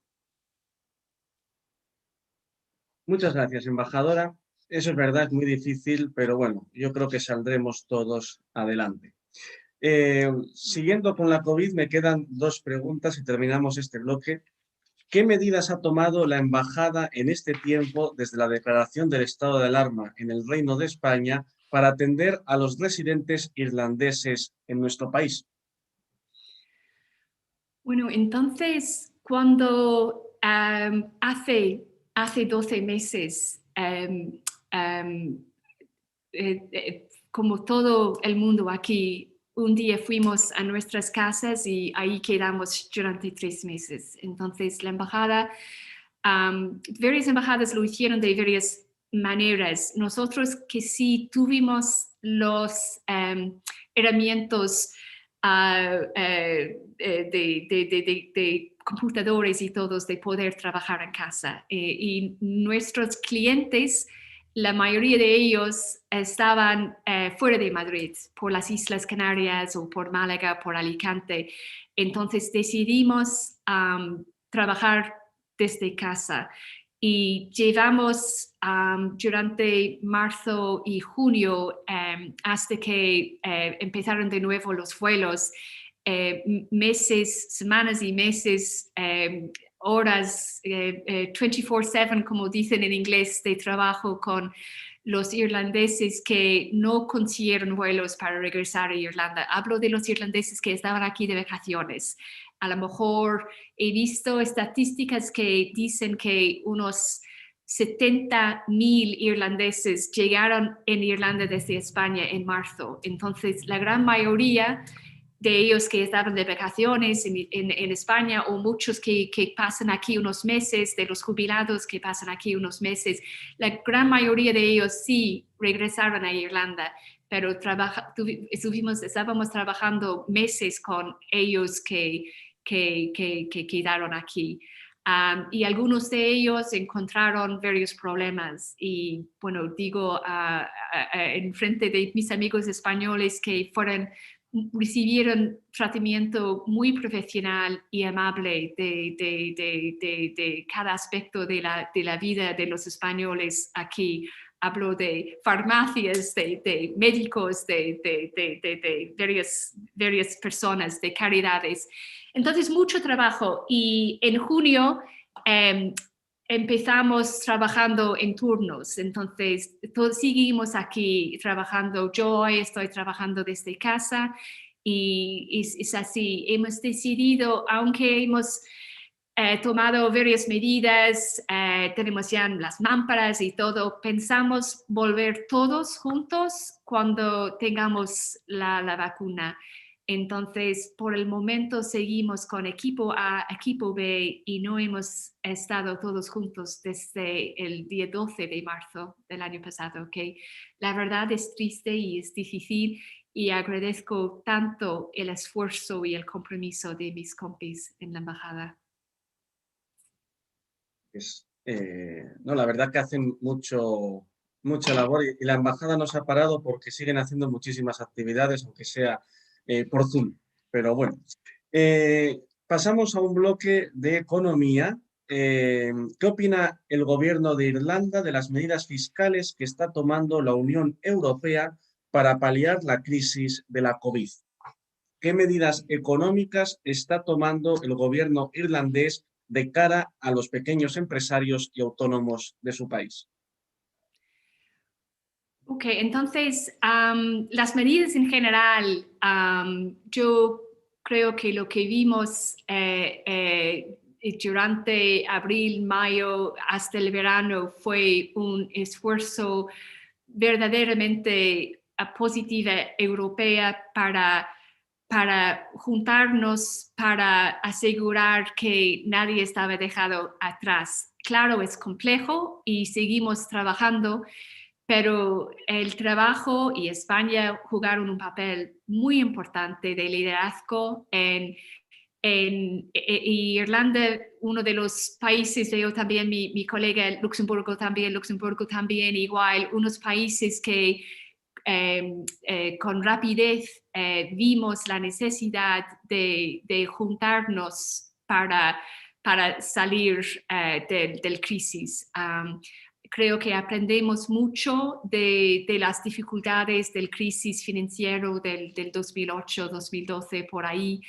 Muchas gracias, embajadora. Eso es verdad, es muy difícil, pero bueno, yo creo que saldremos todos adelante. Siguiendo con la COVID, me quedan 2 preguntas y terminamos este bloque. ¿Qué medidas ha tomado la embajada en este tiempo desde la declaración del estado de alarma en el Reino de España para atender a los residentes irlandeses en nuestro país? Bueno, entonces, cuando hace 12 meses, como todo el mundo aquí, un día fuimos a nuestras casas y ahí quedamos durante 3 meses. Entonces, la embajada, varias embajadas lo hicieron de varias maneras. Nosotros que sí tuvimos los herramientas de computadores y todos de poder trabajar en casa. Y nuestros clientes, la mayoría de ellos estaban fuera de Madrid, por las Islas Canarias o por Málaga, por Alicante. Entonces decidimos trabajar desde casa y llevamos durante marzo y junio hasta que empezaron de nuevo los vuelos, meses, semanas y meses, horas 24/7, como dicen en inglés, de trabajo con los irlandeses que no consiguieron vuelos para regresar a Irlanda. Hablo de los irlandeses que estaban aquí de vacaciones. A lo mejor he visto estadísticas que dicen que unos 70,000 irlandeses llegaron en Irlanda desde España en marzo. Entonces, la gran mayoría de ellos que estaban de vacaciones en España, o muchos que pasan aquí unos meses, de los jubilados que pasan aquí unos meses, la gran mayoría de ellos sí regresaron a Irlanda, pero estábamos trabajando meses con ellos que quedaron aquí. Y algunos de ellos encontraron varios problemas y, bueno, digo en frente de mis amigos españoles que recibieron tratamiento muy profesional y amable de cada aspecto de la vida de los españoles aquí. Hablo de farmacias, de médicos, de varias personas, de caridades. Entonces, mucho trabajo. Y en junio empezamos trabajando en turnos. Entonces, seguimos aquí trabajando. Yo hoy estoy trabajando desde casa y es así. Hemos decidido, aunque hemos tomado varias medidas, tenemos ya las lámparas y todo, pensamos volver todos juntos cuando tengamos la vacuna. Entonces, por el momento seguimos con equipo A, equipo B y no hemos estado todos juntos desde el día 12 de marzo del año pasado, ¿ok? La verdad es triste y es difícil y agradezco tanto el esfuerzo y el compromiso de mis compis en la embajada. No, la verdad que hacen mucha labor y la embajada no se ha parado porque siguen haciendo muchísimas actividades, aunque sea por Zoom. Pero bueno, pasamos a un bloque de economía. ¿Qué opina el gobierno de Irlanda de las medidas fiscales que está tomando la Unión Europea para paliar la crisis de la COVID? ¿Qué medidas económicas está tomando el gobierno irlandés de cara a los pequeños empresarios y autónomos de su país? Ok, entonces, las medidas en general, yo creo que lo que vimos durante abril, mayo, hasta el verano fue un esfuerzo verdaderamente positiva europea para juntarnos, para asegurar que nadie estaba dejado atrás. Claro, es complejo y seguimos trabajando, pero el trabajo y España jugaron un papel muy importante de liderazgo y Irlanda, uno de los países, yo también, mi colega Luxemburgo también igual, unos países que con rapidez vimos la necesidad de juntarnos para salir del crisis. Creo que aprendemos mucho de las dificultades del crisis financiero del 2008, 2012, por ahí,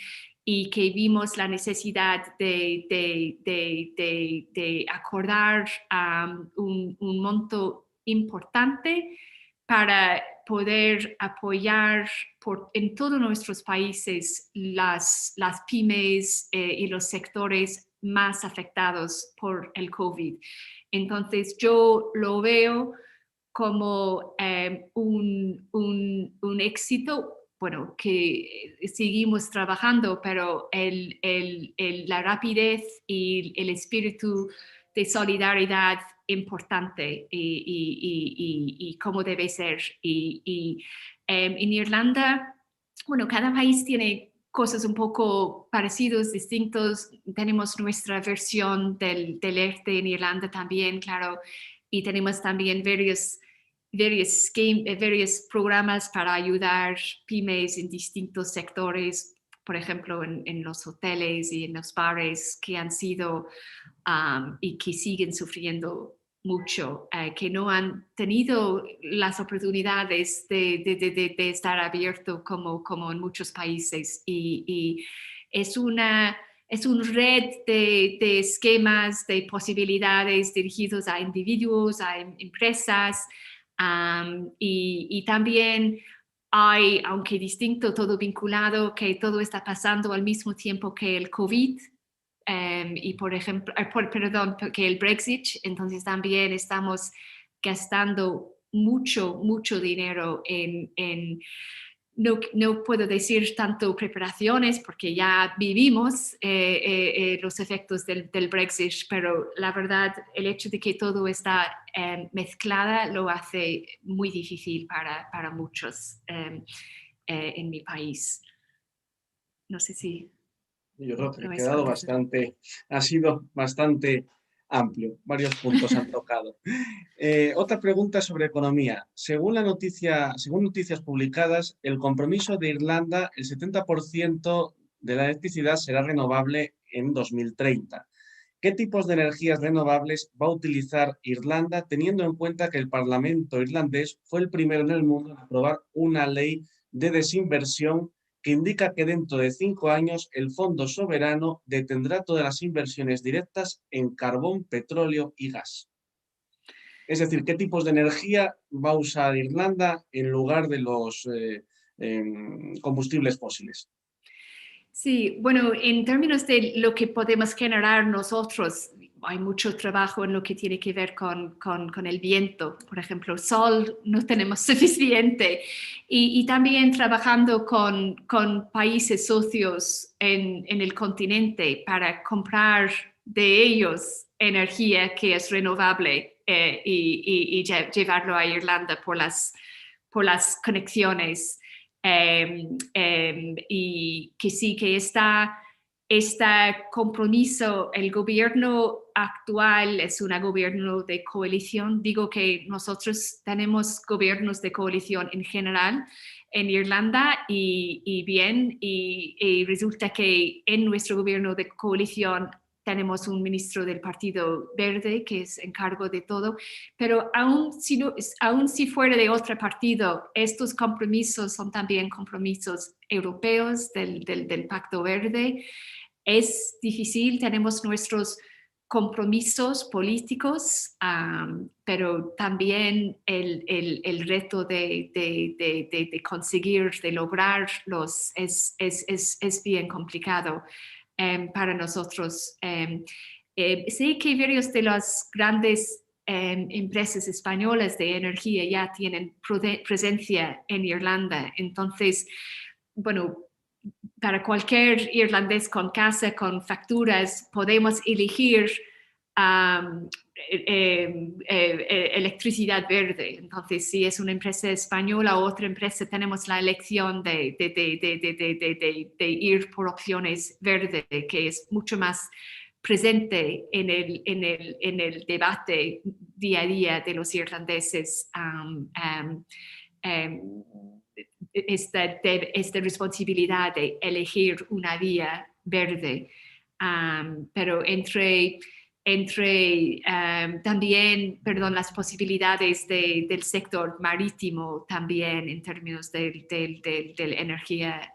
y que vimos la necesidad de acordar un monto importante para poder apoyar en todos nuestros países las pymes y los sectores más afectados por el COVID. Entonces yo lo veo como un éxito, bueno, que seguimos trabajando, pero la rapidez y el espíritu de solidaridad importante y cómo debe ser. En Irlanda, bueno, cada país tiene cosas un poco parecidas, distintos. Tenemos nuestra versión del ERTE en Irlanda también, claro, y tenemos también varios programas para ayudar pymes en distintos sectores, por ejemplo, en los hoteles y en los bares que han sido y que siguen sufriendo mucho, que no han tenido las oportunidades de estar abierto como en muchos países. Y es un red de esquemas, de posibilidades dirigidos a individuos, a empresas, y también hay, aunque distinto, todo vinculado, que todo está pasando al mismo tiempo que el COVID. y por ejemplo, perdón, que el Brexit, entonces también estamos gastando mucho dinero no puedo decir tanto preparaciones porque ya vivimos los efectos del Brexit, pero la verdad el hecho de que todo está mezclada lo hace muy difícil para muchos en mi país. No sé si... Yo creo que lo ha he quedado contestado. ha sido bastante amplio, varios puntos han tocado. Otra pregunta sobre economía. Según noticias publicadas, el compromiso de Irlanda, el 70% de la electricidad será renovable en 2030. ¿Qué tipos de energías renovables va a utilizar Irlanda, teniendo en cuenta que el Parlamento irlandés fue el primero en el mundo en aprobar una ley de desinversión que indica que dentro de 5 años el Fondo Soberano detendrá todas las inversiones directas en carbón, petróleo y gas? Es decir, ¿qué tipos de energía va a usar Irlanda en lugar de los combustibles fósiles? Sí, bueno, en términos de lo que podemos generar nosotros, hay mucho trabajo en lo que tiene que ver con el viento. Por ejemplo, sol no tenemos suficiente. Y también trabajando con países socios en el continente para comprar de ellos energía que es renovable y llevarlo a Irlanda por las conexiones. Y que sí, que este compromiso, el gobierno actual es un gobierno de coalición. Digo que nosotros tenemos gobiernos de coalición en general en Irlanda y resulta que en nuestro gobierno de coalición tenemos un ministro del Partido Verde que es encargo de todo, pero aún si fuera de otro partido, estos compromisos son también compromisos europeos del Pacto Verde. Es difícil, tenemos nuestros compromisos políticos, pero también el reto de conseguir, de lograrlos es bien complicado para nosotros. Sé que varios de las grandes empresas españolas de energía ya tienen presencia en Irlanda, entonces, bueno, para cualquier irlandés con casa, con facturas, podemos elegir electricidad verde. Entonces, si es una empresa española o otra empresa, tenemos la elección de ir por opciones verdes, que es mucho más presente en el debate día a día de los irlandeses. Esta responsabilidad de elegir una vía verde, pero también, las posibilidades del sector marítimo también en términos de energía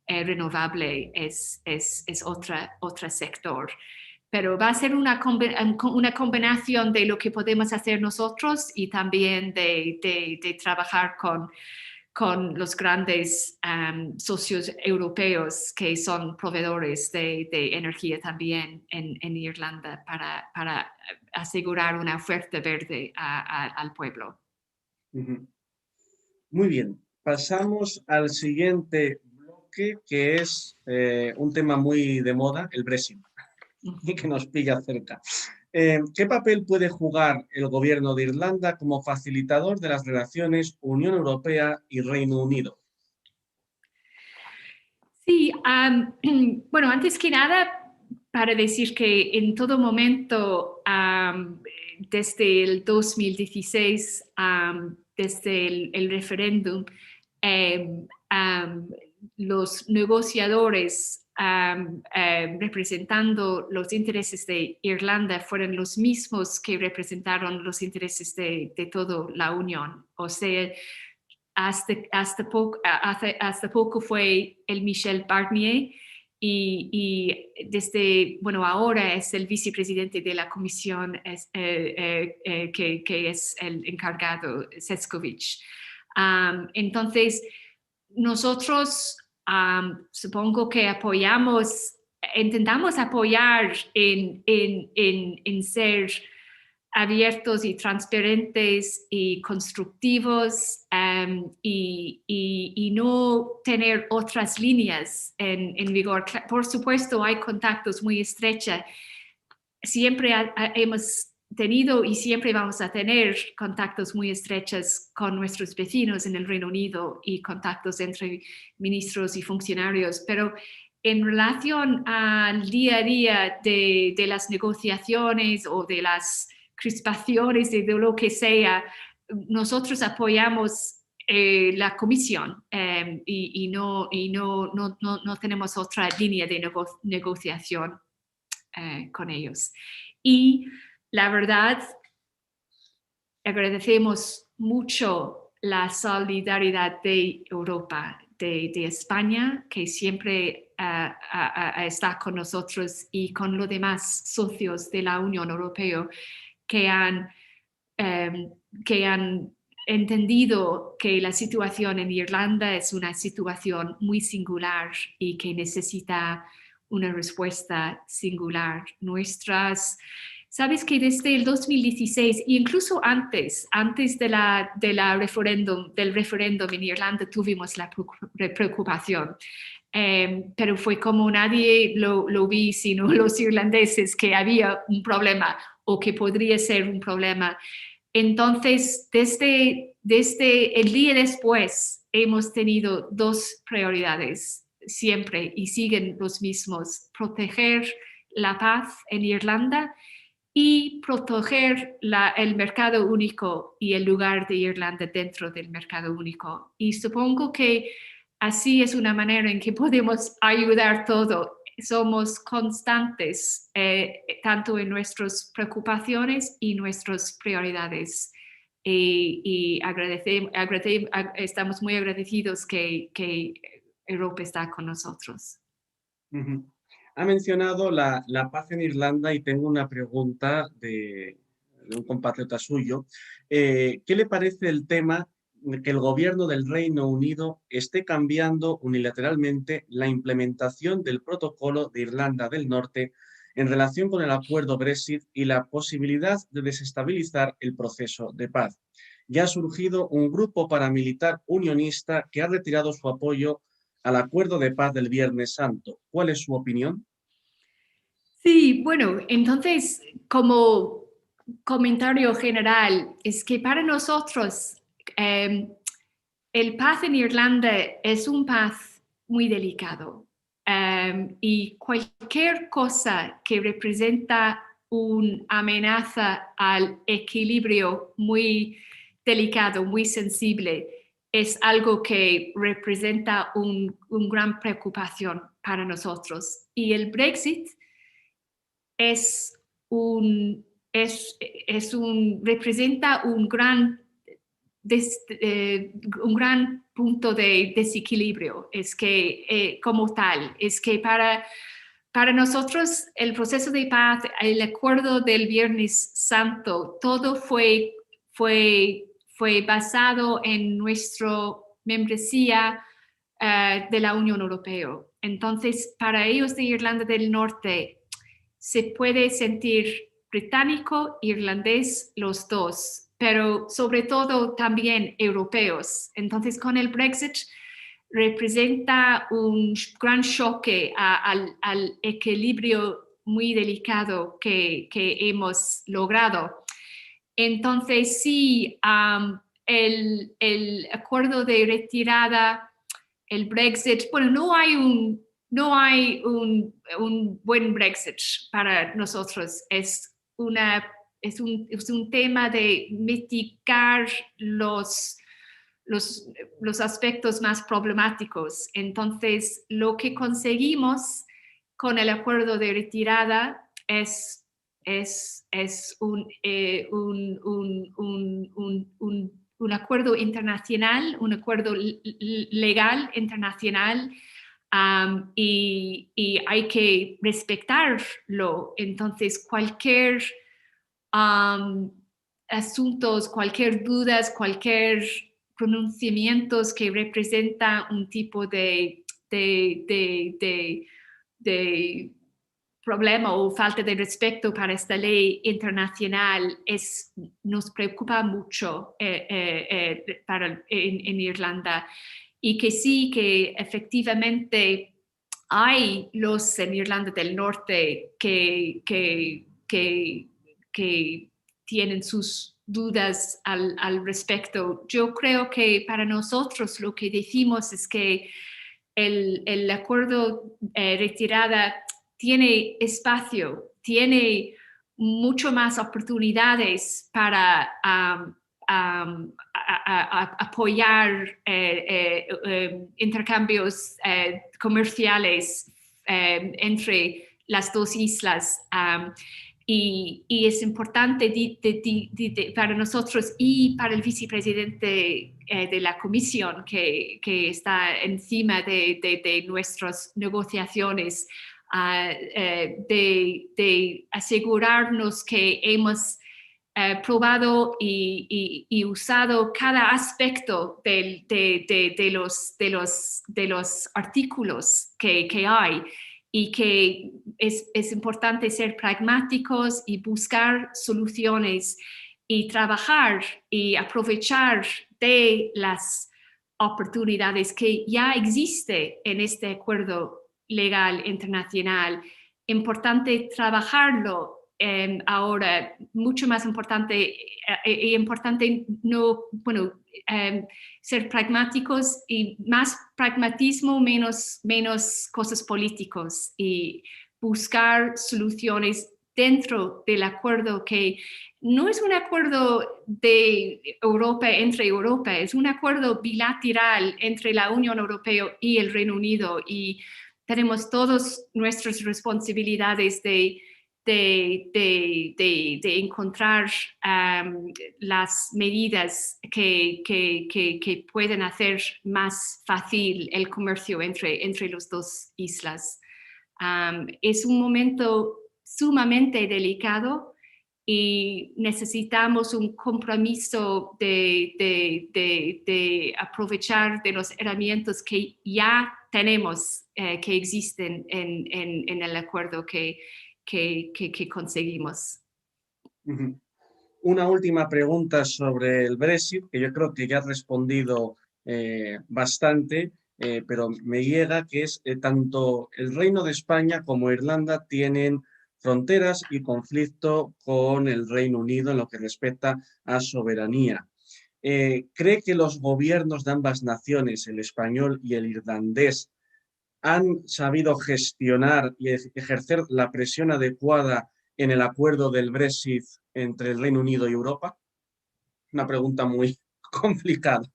renovable es otro sector. Pero va a ser una combinación de lo que podemos hacer nosotros y también de trabajar con los grandes socios europeos que son proveedores de energía también en Irlanda para asegurar una oferta verde al pueblo. Muy bien, pasamos al siguiente bloque, que es un tema muy de moda, el Brexit, y que nos pilla cerca. ¿Qué papel puede jugar el gobierno de Irlanda como facilitador de las relaciones Unión Europea y Reino Unido? Sí, bueno, antes que nada, para decir que en todo momento, desde el 2016, desde el referéndum, los negociadores representando los intereses de Irlanda fueron los mismos que representaron los intereses de toda la Unión. O sea, hasta poco fue el Michel Barnier y desde, ahora es el vicepresidente de la comisión que es el encargado, Šefčovič. Entonces, nosotros supongo que apoyamos intentamos apoyar en ser abiertos y transparentes y constructivos, y no tener otras líneas en vigor. Por supuesto, hay contactos muy estrechos. Siempre hemos tenido y siempre vamos a tener contactos muy estrechos con nuestros vecinos en el Reino Unido y contactos entre ministros y funcionarios, pero en relación al día a día de las negociaciones o de las crispaciones, de lo que sea, nosotros apoyamos la comisión, y no tenemos otra línea de negociación con ellos. Y la verdad, agradecemos mucho la solidaridad de Europa, de España, que siempre está con nosotros, y con los demás socios de la Unión Europea que han entendido que la situación en Irlanda es una situación muy singular y que necesita una respuesta singular. Sabes que desde el 2016, incluso antes del referéndum en Irlanda, tuvimos la preocupación. Pero fue como nadie lo vi, sino los irlandeses, que había un problema o que podría ser un problema. Entonces, desde el día después, hemos tenido dos prioridades siempre y siguen los mismos: proteger la paz en Irlanda y proteger el mercado único y el lugar de Irlanda dentro del mercado único. Y supongo que así es una manera en que podemos ayudar todo. Somos constantes, tanto en nuestras preocupaciones y nuestras prioridades. Y estamos muy agradecidos que Europa está con nosotros. Uh-huh. Ha mencionado la paz en Irlanda, y tengo una pregunta de un compatriota suyo. ¿Qué le parece el tema de que el gobierno del Reino Unido esté cambiando unilateralmente la implementación del protocolo de Irlanda del Norte en relación con el acuerdo Brexit y la posibilidad de desestabilizar el proceso de paz? Ya ha surgido un grupo paramilitar unionista que ha retirado su apoyo al acuerdo de paz del Viernes Santo. ¿Cuál es su opinión? Sí, bueno, entonces, como comentario general, es que para nosotros el paz en Irlanda es un paz muy delicado, y cualquier cosa que representa una amenaza al equilibrio muy delicado, muy sensible, es algo que representa una gran preocupación para nosotros. Y el Brexit representa un gran punto de desequilibrio. Es que, como tal, es que para nosotros el proceso de paz, el acuerdo del Viernes Santo, todo fue basado en nuestra membresía de la Unión Europea. Entonces, para ellos de Irlanda del Norte, se puede sentir británico, irlandés, los dos, pero sobre todo también europeos. Entonces, con el Brexit representa un gran choque al equilibrio muy delicado que hemos logrado. Entonces, sí, el acuerdo de retirada, el Brexit, bueno, no hay un buen Brexit para nosotros. Es un tema de mitigar los aspectos más problemáticos. Entonces, lo que conseguimos con el acuerdo de retirada es un acuerdo internacional, un acuerdo legal internacional, y hay que respetarlo. Entonces, cualquier asuntos, cualquier dudas, cualquier pronunciamientos que representa un tipo de problema o falta de respeto para esta ley internacional nos preocupa mucho en Irlanda, y que sí, que efectivamente hay los en Irlanda del Norte que tienen sus dudas al respecto. Yo creo que para nosotros lo que decimos es que el acuerdo retirada tiene espacio, tiene mucho más oportunidades para apoyar intercambios comerciales entre las dos islas. Y es importante para nosotros y para el vicepresidente de la Comisión que está encima de nuestras negociaciones, de asegurarnos que hemos probado y usado cada aspecto de los artículos que hay, y que es importante ser pragmáticos y buscar soluciones y trabajar y aprovechar de las oportunidades que ya existen en este acuerdo legal internacional. Importante trabajarlo ahora, mucho más importante, ser pragmáticos, y más pragmatismo, menos cosas políticos, y buscar soluciones dentro del acuerdo, que no es un acuerdo de Europa entre Europa, es un acuerdo bilateral entre la Unión Europea y el Reino Unido, y tenemos todas nuestras responsabilidades de encontrar las medidas que pueden hacer más fácil el comercio entre las dos islas. Es un momento sumamente delicado y necesitamos un compromiso de aprovechar de las herramientas que ya tenemos, que existen en el acuerdo que conseguimos. Una última pregunta sobre el Brexit, que yo creo que ya has respondido bastante, pero me llega, que es tanto el Reino de España como Irlanda tienen fronteras y conflicto con el Reino Unido en lo que respecta a soberanía. ¿Cree que los gobiernos de ambas naciones, el español y el irlandés, han sabido gestionar y ejercer la presión adecuada en el acuerdo del Brexit entre el Reino Unido y Europa? Una pregunta muy complicada.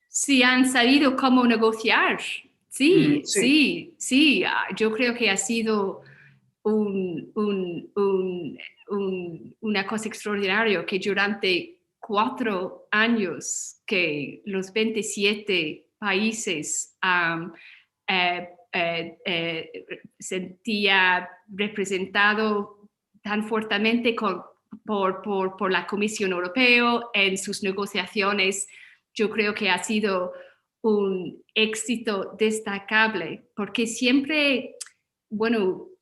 Sí, han sabido cómo negociar. Sí, Sí. sí. Yo creo que ha sido una cosa extraordinaria que durante 4 años que los 27 países sentía representado tan fuertemente por la Comisión Europea en sus negociaciones. Yo creo que ha sido un éxito destacable, porque siempre,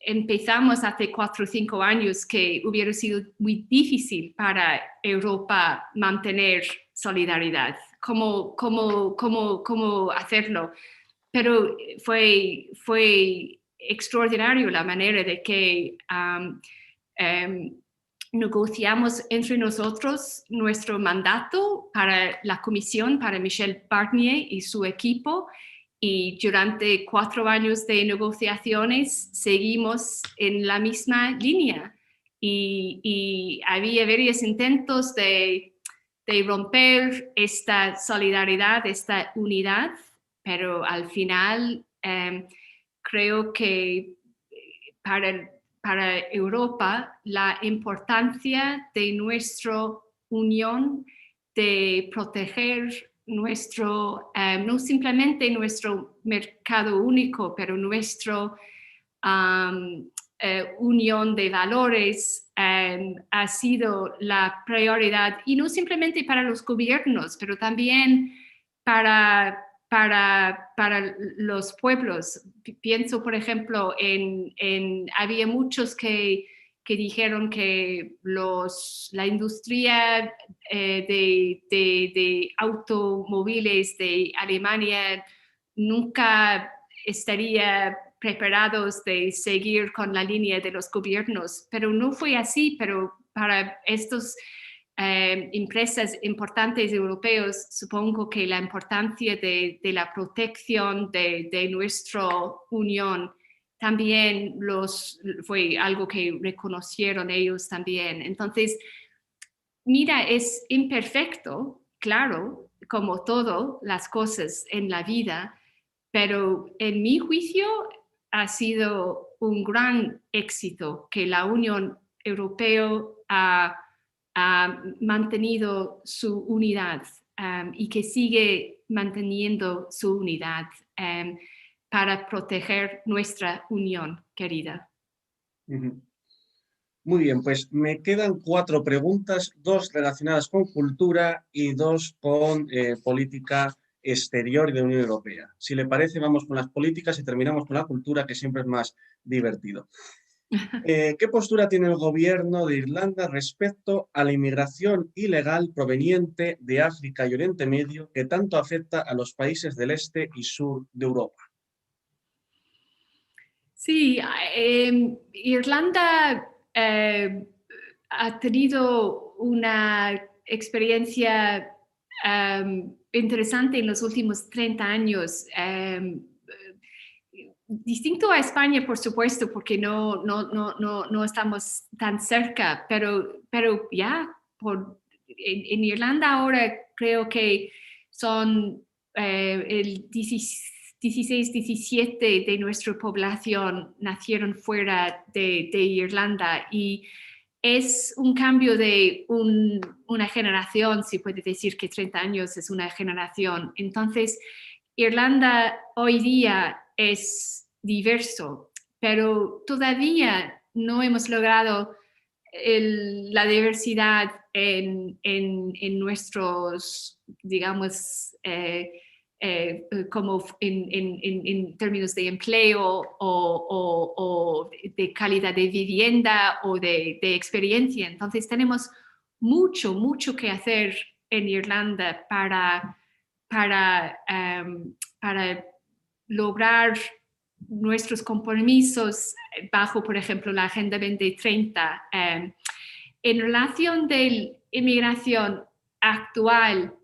empezamos hace 4 o 5 años que hubiera sido muy difícil para Europa mantener solidaridad. ¿Cómo hacerlo? Pero fue extraordinario la manera de que negociamos entre nosotros nuestro mandato para la Comisión, para Michel Barnier y su equipo, y durante 4 años de negociaciones seguimos en la misma línea, y había varios intentos de romper esta solidaridad, esta unidad, pero al final creo que para Europa la importancia de nuestra unión, de proteger no simplemente nuestro mercado único, pero nuestra unión de valores ha sido la prioridad, y no simplemente para los gobiernos, pero también para para los pueblos. Pienso, por ejemplo, había muchos que dijeron que la industria de automóviles de Alemania nunca estaría preparados de seguir con la línea de los gobiernos, pero no fue así. Pero para estos empresas importantes europeos, supongo que la importancia de la protección de nuestra unión también fue algo que reconocieron ellos también. Entonces, mira, es imperfecto, claro, como todas las cosas en la vida, pero en mi juicio ha sido un gran éxito que la Unión Europea ha mantenido su unidad y que sigue manteniendo su unidad para proteger nuestra unión querida. Muy bien, pues me quedan 4 preguntas, 2 relacionadas con cultura y 2 con política exterior de la Unión Europea. Si le parece, vamos con las políticas y terminamos con la cultura, que siempre es más divertido. ¿Qué postura tiene el gobierno de Irlanda respecto a la inmigración ilegal proveniente de África y Oriente Medio que tanto afecta a los países del este y sur de Europa? Sí, Irlanda ha tenido una experiencia interesante en los últimos 30 años. Distinto a España, por supuesto, porque no estamos tan cerca, pero ya en Irlanda ahora creo que son el 16, 17 de nuestra población nacieron fuera de Irlanda, y es un cambio de una generación. Se puede decir que 30 años es una generación. Entonces, Irlanda hoy día es diverso, pero todavía no hemos logrado la diversidad en nuestros, digamos, como en términos de empleo o de calidad de vivienda o de experiencia. Entonces tenemos mucho que hacer en Irlanda para lograr nuestros compromisos bajo, por ejemplo, la Agenda 2030. En relación de la inmigración actual,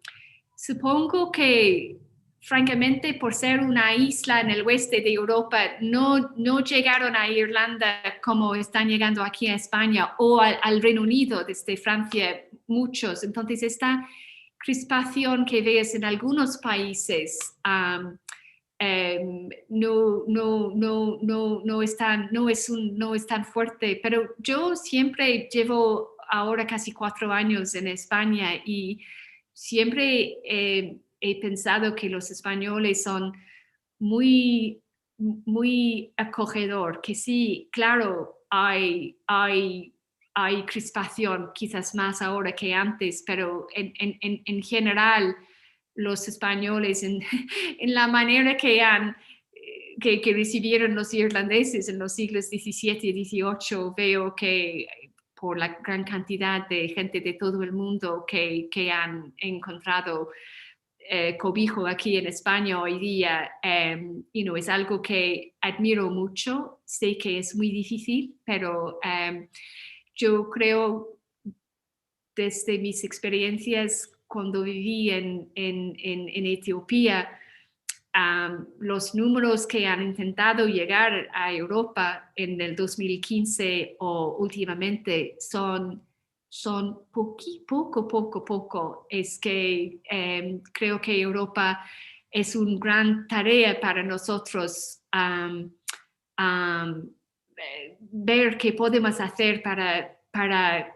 supongo que, francamente, por ser una isla en el oeste de Europa, no llegaron a Irlanda como están llegando aquí a España o al Reino Unido desde Francia muchos. Entonces, esta crispación que ves en algunos países no es tan fuerte, pero yo siempre llevo ahora casi 4 años en España y siempre he pensado que los españoles son muy acogedor, que sí, claro, hay crispación, quizás más ahora que antes, pero en general los españoles en la manera que recibieron los irlandeses en los siglos XVII y XVIII, veo que por la gran cantidad de gente de todo el mundo que han encontrado cobijo aquí en España hoy día, es algo que admiro mucho. Sé que es muy difícil, pero yo creo, desde mis experiencias cuando viví en Etiopía, los números que han intentado llegar a Europa en el 2015 o últimamente son poco. Es que creo que Europa es una gran tarea para nosotros ver qué podemos hacer para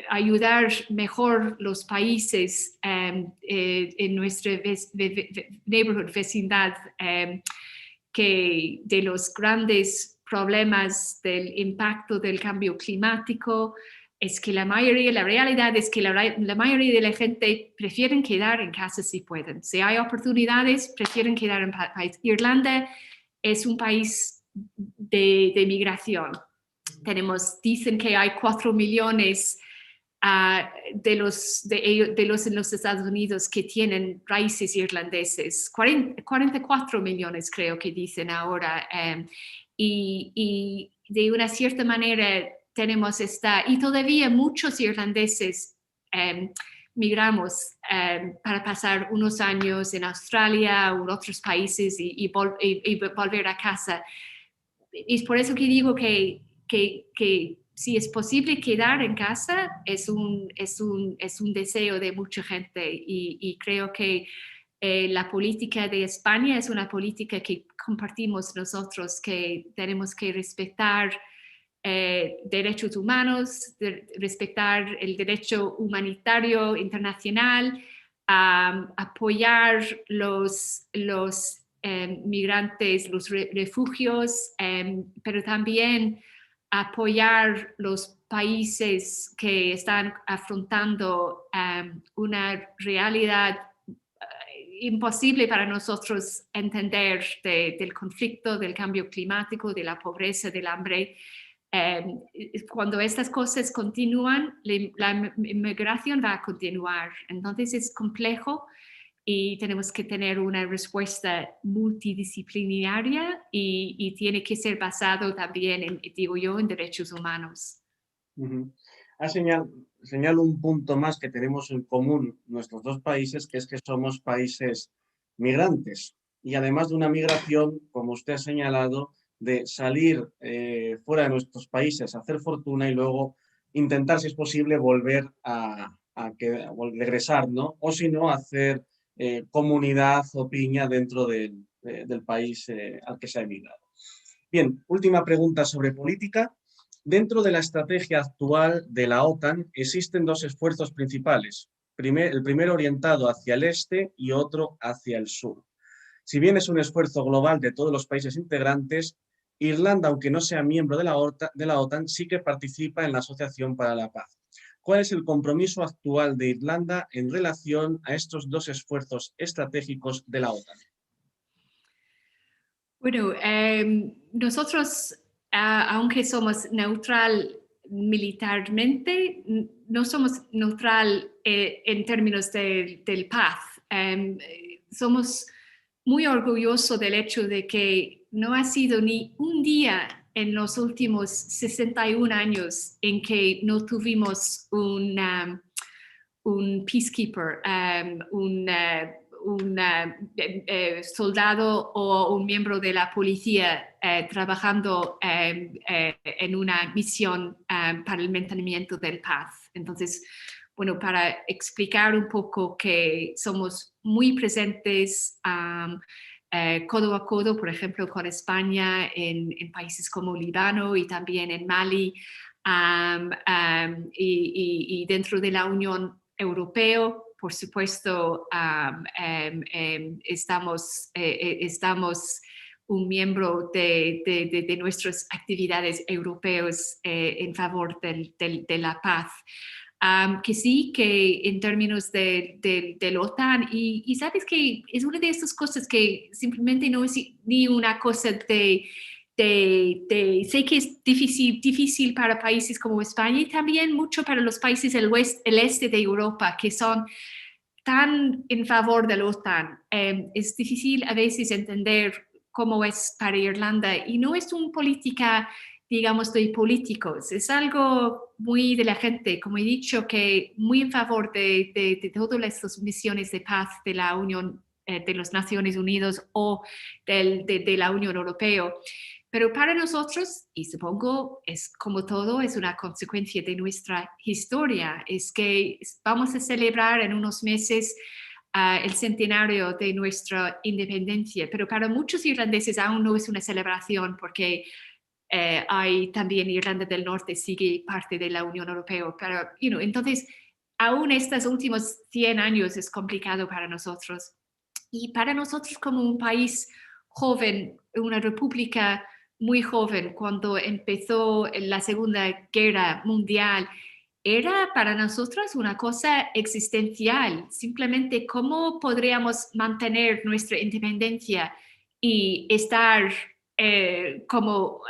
ayudar mejor los países en nuestra neighborhood, vecindad, que de los grandes problemas del impacto del cambio climático, es que la realidad es que la mayoría de la gente prefieren quedar en casa si pueden. Si hay oportunidades, prefieren quedar en país. Irlanda es un país de migración. Dicen que hay 4 millones de los en los Estados Unidos que tienen raíces irlandeses. 44 millones creo que dicen ahora. Y de una cierta manera tenemos y todavía muchos irlandeses migramos para pasar unos años en Australia o en otros países y volver a casa. Es por eso que digo que si es posible quedar en casa, es un deseo de mucha gente y creo que la política de España es una política que compartimos nosotros, que tenemos que respetar derechos humanos, respetar el derecho humanitario internacional, apoyar los migrantes, los refugios, pero también apoyar los países que están afrontando una realidad imposible para nosotros entender del conflicto, del cambio climático, de la pobreza, del hambre. Cuando estas cosas continúan, la inmigración va a continuar. Entonces es complejo y tenemos que tener una respuesta multidisciplinaria y tiene que ser basado también, digo yo, en derechos humanos. Señalo un punto más que tenemos en común nuestros dos países, que es que somos países migrantes. Y además de una migración, como usted ha señalado, de salir fuera de nuestros países, hacer fortuna y luego intentar, si es posible, volver a regresar, ¿no? O si no, hacer comunidad o piña dentro del país al que se ha emigrado. Bien, última pregunta sobre política. Dentro de la estrategia actual de la OTAN existen dos esfuerzos principales. El primero orientado hacia el este y otro hacia el sur. Si bien es un esfuerzo global de todos los países integrantes, Irlanda, aunque no sea miembro de la OTAN, sí que participa en la Asociación para la Paz. ¿Cuál es el compromiso actual de Irlanda en relación a estos dos esfuerzos estratégicos de la OTAN? Bueno, nosotros, aunque somos neutral militarmente, no somos neutral en términos del paz. Somos muy orgullosos del hecho de que no ha sido ni un día en los últimos 61 años en que no tuvimos un peacekeeper, un soldado o un miembro de la policía trabajando en una misión para el mantenimiento del paz. Entonces, bueno, para explicar un poco que somos muy presentes codo a codo, por ejemplo, con España en países como Líbano y también en Mali y dentro de la Unión Europea. Por supuesto, estamos un miembro de nuestras actividades europeas en favor de la paz. Que sí, que en términos de la OTAN, y sabes que es una de estas cosas que simplemente no es ni una cosa sé que es difícil para países como España y también mucho para los países del este de Europa que son tan en favor de la OTAN. Es difícil a veces entender cómo es para Irlanda y no es una política, digamos, de políticos, es algo muy de la gente, como he dicho, que muy en favor de todas estas misiones de paz de la Unión, de las Naciones Unidas o de la Unión Europea. Pero para nosotros, y supongo es como todo, es una consecuencia de nuestra historia, es que vamos a celebrar en unos meses el centenario de nuestra independencia, pero para muchos irlandeses aún no es una celebración porque hay también Irlanda del Norte sigue parte de la Unión Europea, pero entonces aún estos últimos 100 años es complicado para nosotros. Y para nosotros como un país joven, una república muy joven, cuando empezó la Segunda Guerra Mundial, era para nosotros una cosa existencial, simplemente cómo podríamos mantener nuestra independencia y estar como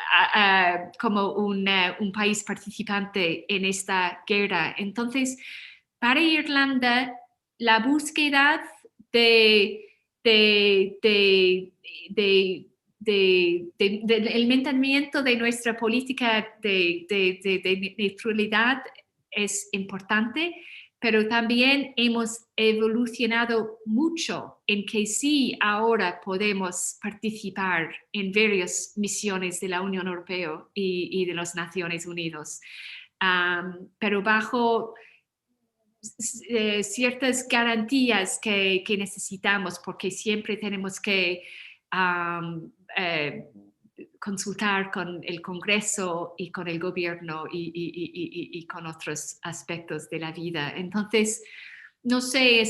un país participante en esta guerra. Entonces, para Irlanda, la búsqueda del mantenimiento de nuestra política de neutralidad es importante, pero también hemos evolucionado mucho en que sí ahora podemos participar en varias misiones de la Unión Europea y de las Naciones Unidas, pero bajo ciertas garantías que necesitamos, porque siempre tenemos que consultar con el Congreso y con el gobierno y con otros aspectos de la vida. Entonces, no sé,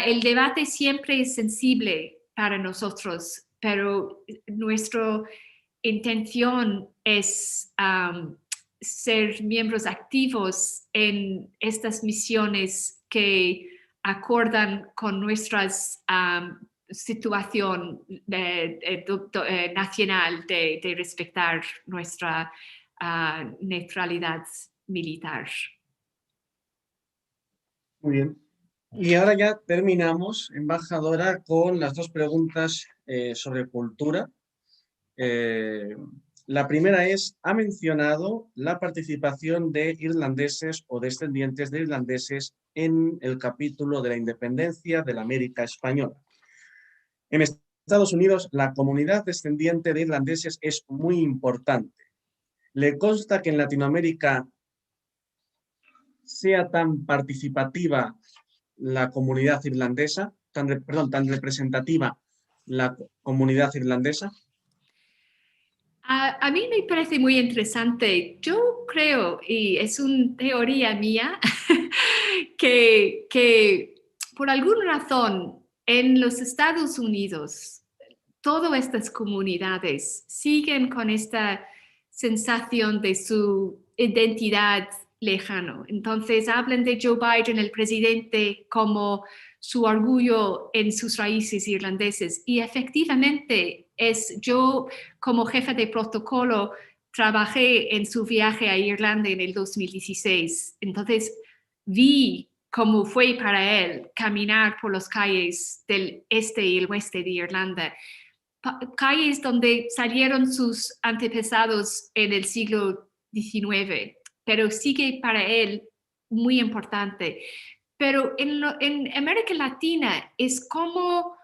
el debate siempre es sensible para nosotros, pero nuestra intención es ser miembros activos en estas misiones que acordan con nuestras situación nacional de respetar nuestra neutralidad militar. Muy bien. Y ahora ya terminamos, embajadora, con las dos preguntas sobre cultura. La primera es, ha mencionado la participación de irlandeses o descendientes de irlandeses en el capítulo de la independencia de la América Española. En Estados Unidos, la comunidad descendiente de irlandeses es muy importante. ¿Le consta que en Latinoamérica sea tan participativa la comunidad irlandesa, tan representativa la comunidad irlandesa? A mí me parece muy interesante. Yo creo, y es una teoría mía, que por alguna razón en los Estados Unidos todas estas comunidades siguen con esta sensación de su identidad lejano. Entonces hablan de Joe Biden, el presidente, como su orgullo en sus raíces irlandeses. Y efectivamente, yo como jefa de protocolo trabajé en su viaje a Irlanda en el 2016. Entonces vi cómo fue para él caminar por las calles del este y el oeste de Irlanda, calles donde salieron sus antepasados en el siglo XIX, pero sigue para él muy importante. Pero en América Latina es como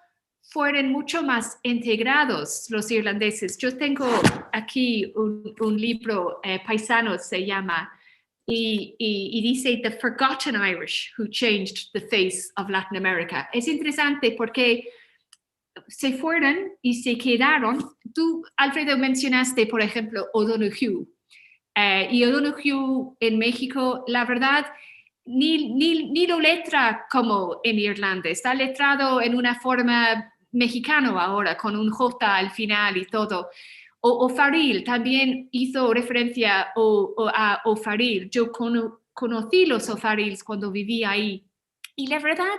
fueron mucho más integrados los irlandeses. Yo tengo aquí un libro, Paisanos se llama, y dice The Forgotten Irish Who Changed the Face of Latin America. Es interesante porque se fueron y se quedaron. Tú, Alfredo, mencionaste, por ejemplo, O'Donoghue. Y O'Donoghue en México, la verdad, ni lo letra como en Irlanda. Está letrado en una forma mexicano ahora, con un J al final y todo. O'Farrill también hizo referencia a O'Farrill. Yo conocí los O'Farrills cuando vivía ahí. Y la verdad,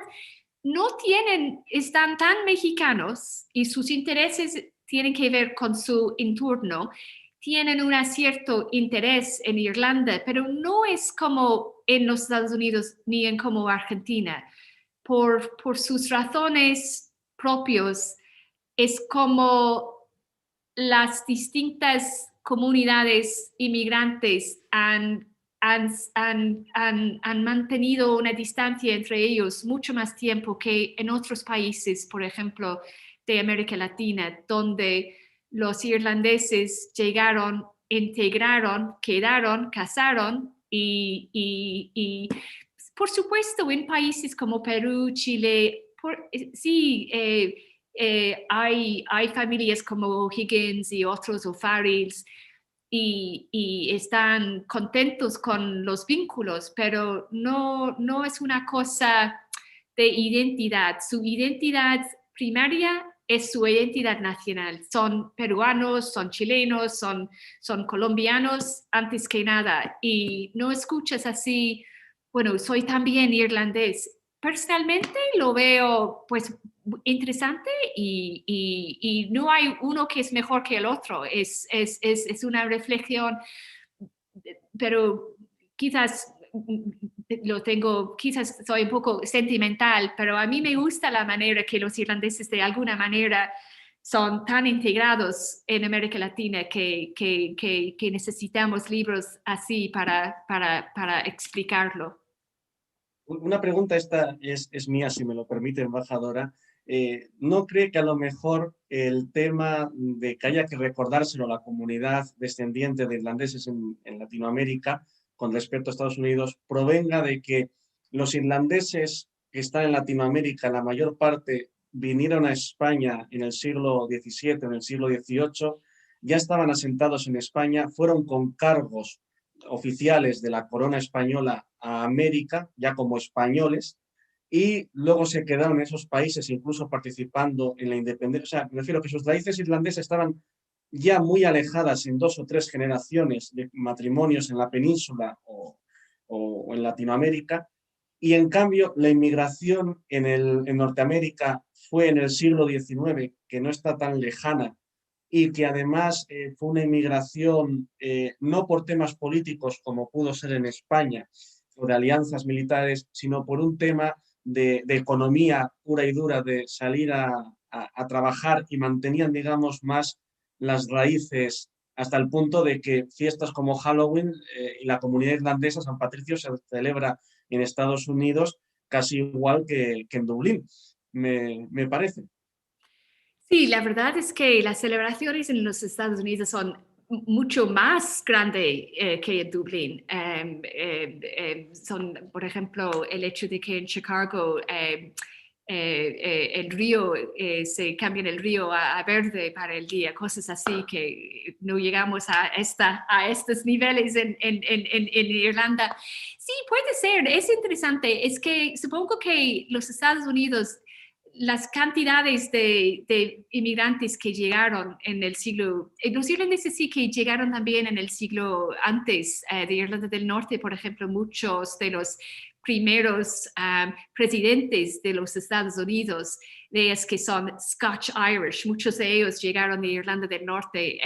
están tan mexicanos y sus intereses tienen que ver con su entorno, tienen un cierto interés en Irlanda, pero no es como en los Estados Unidos ni en como Argentina. Por sus razones propias, es como las distintas comunidades inmigrantes han mantenido una distancia entre ellos mucho más tiempo que en otros países, por ejemplo, de América Latina, donde los irlandeses llegaron, integraron, quedaron, casaron y por supuesto en países como Perú, Chile, hay familias como Higgins y otros O'Farrills y están contentos con los vínculos, pero no es una cosa de identidad. Su identidad primaria es su identidad nacional. Son peruanos, son chilenos, son colombianos antes que nada. Y no escuchas así, bueno, soy también irlandés. Personalmente lo veo pues interesante y no hay uno que es mejor que el otro. Es una reflexión, pero quizás quizás soy un poco sentimental, pero a mí me gusta la manera que los irlandeses de alguna manera son tan integrados en América Latina que necesitamos libros así para explicarlo. Una pregunta esta es mía, si me lo permite, embajadora. ¿No cree que a lo mejor el tema de que haya que recordárselo a la comunidad descendiente de irlandeses en Latinoamérica con respecto a Estados Unidos provenga de que los irlandeses que están en Latinoamérica, la mayor parte vinieron a España en el siglo XVII, en el siglo XVIII, ya estaban asentados en España, fueron con cargos oficiales de la corona española a América, ya como españoles, y luego se quedaron en esos países, incluso participando en la independencia? O sea, me refiero a que sus raíces irlandesas estaban ya muy alejadas en 2 o 3 generaciones de matrimonios en la península o en Latinoamérica, y en cambio la inmigración en Norteamérica fue en el siglo XIX, que no está tan lejana, y que además fue una inmigración no por temas políticos como pudo ser en España o de alianzas militares, sino por un tema de economía pura y dura, de salir a trabajar, y mantenían, digamos, más las raíces hasta el punto de que fiestas como Halloween y la comunidad irlandesa, San Patricio, se celebra en Estados Unidos casi igual que en Dublín, me parece. Sí, la verdad es que las celebraciones en los Estados Unidos son mucho más grandes que en Dublín. Son, por ejemplo, el hecho de que en Chicago el río, se cambia el río a verde para el día, cosas así que no llegamos a estos niveles en Irlanda. Sí, puede ser, es interesante. Es que supongo que los Estados Unidos, las cantidades de inmigrantes que llegaron en el siglo, los irlandeses sí que llegaron también en el siglo antes de Irlanda del Norte, por ejemplo, muchos de los primeros presidentes de los Estados Unidos, de ellos que son Scotch-Irish, muchos de ellos llegaron de Irlanda del Norte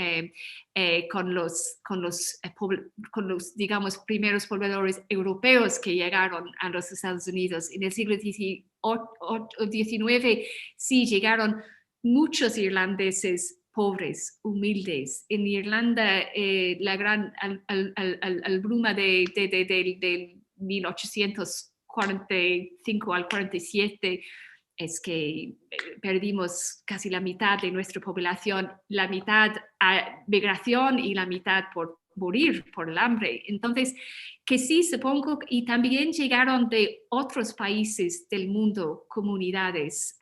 con los, digamos, primeros pobladores europeos que llegaron a los Estados Unidos. En el siglo XIX sí llegaron muchos irlandeses pobres, humildes. En Irlanda, la gran bruma del 1845 al 47 es que perdimos casi la mitad de nuestra población, la mitad a migración y la mitad por morir por el hambre. Entonces, que sí, supongo, y también llegaron de otros países del mundo, comunidades,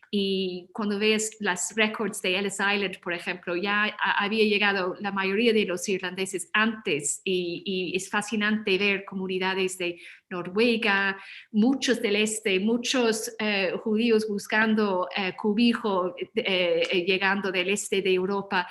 y cuando ves las records de Ellis Island, por ejemplo, ya había llegado la mayoría de los irlandeses antes, y es fascinante ver comunidades de Noruega, muchos del este, muchos judíos buscando cobijo, llegando del este de Europa.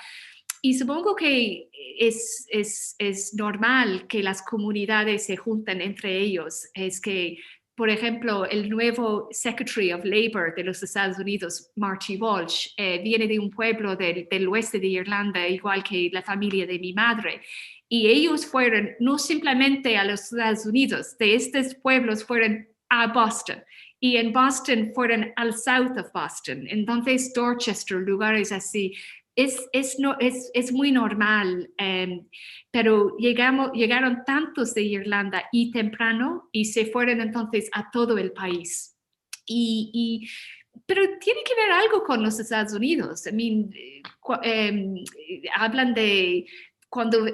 Y supongo que es normal que las comunidades se junten entre ellos. Es que, por ejemplo, el nuevo Secretary of Labor de los Estados Unidos, Marty Walsh, viene de un pueblo del oeste de Irlanda, igual que la familia de mi madre. Y ellos fueron no simplemente a los Estados Unidos, de estos pueblos fueron a Boston. Y en Boston fueron al south of Boston. Entonces, Dorchester, lugares así. Es muy normal, pero llegaron tantos de Irlanda y temprano y se fueron entonces a todo el país. Pero tiene que ver algo con los Estados Unidos. I mean, hablan de cuando...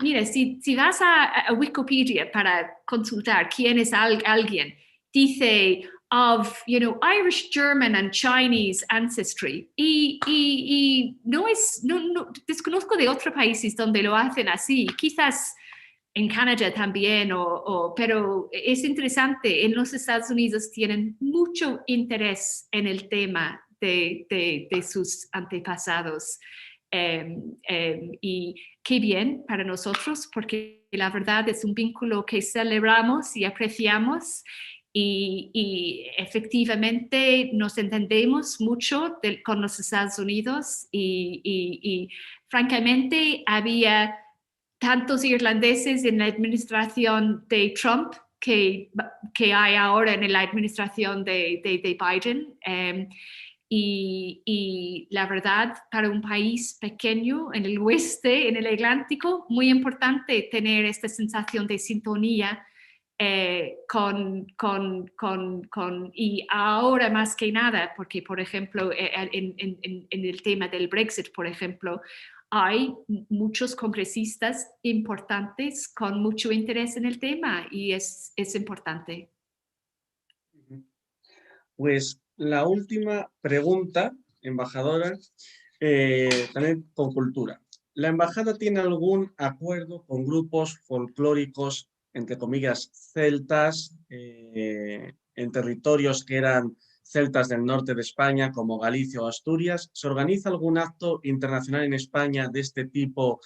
mira, si vas a Wikipedia para consultar quién es alguien, dice of, Irish, German and Chinese ancestry. Y no desconozco de otros países donde lo hacen así. Quizás en Canadá también, pero es interesante. En los Estados Unidos tienen mucho interés en el tema de sus antepasados. Y qué bien para nosotros, porque la verdad es un vínculo que celebramos y apreciamos, y efectivamente nos entendemos mucho con los Estados Unidos, y francamente había tantos irlandeses en la administración de Trump que hay ahora en la administración de Biden. Y la verdad, para un país pequeño en el oeste, en el Atlántico, muy importante tener esta sensación de sintonía y ahora más que nada, porque por ejemplo, en el tema del Brexit, por ejemplo, hay muchos congresistas importantes con mucho interés en el tema, y es importante. Pues la última pregunta, embajadora, también con cultura. ¿La embajada tiene algún acuerdo con grupos folclóricos, entre comillas, celtas, en territorios que eran celtas del norte de España, como Galicia o Asturias? ¿Se organiza algún acto internacional en España de este tipo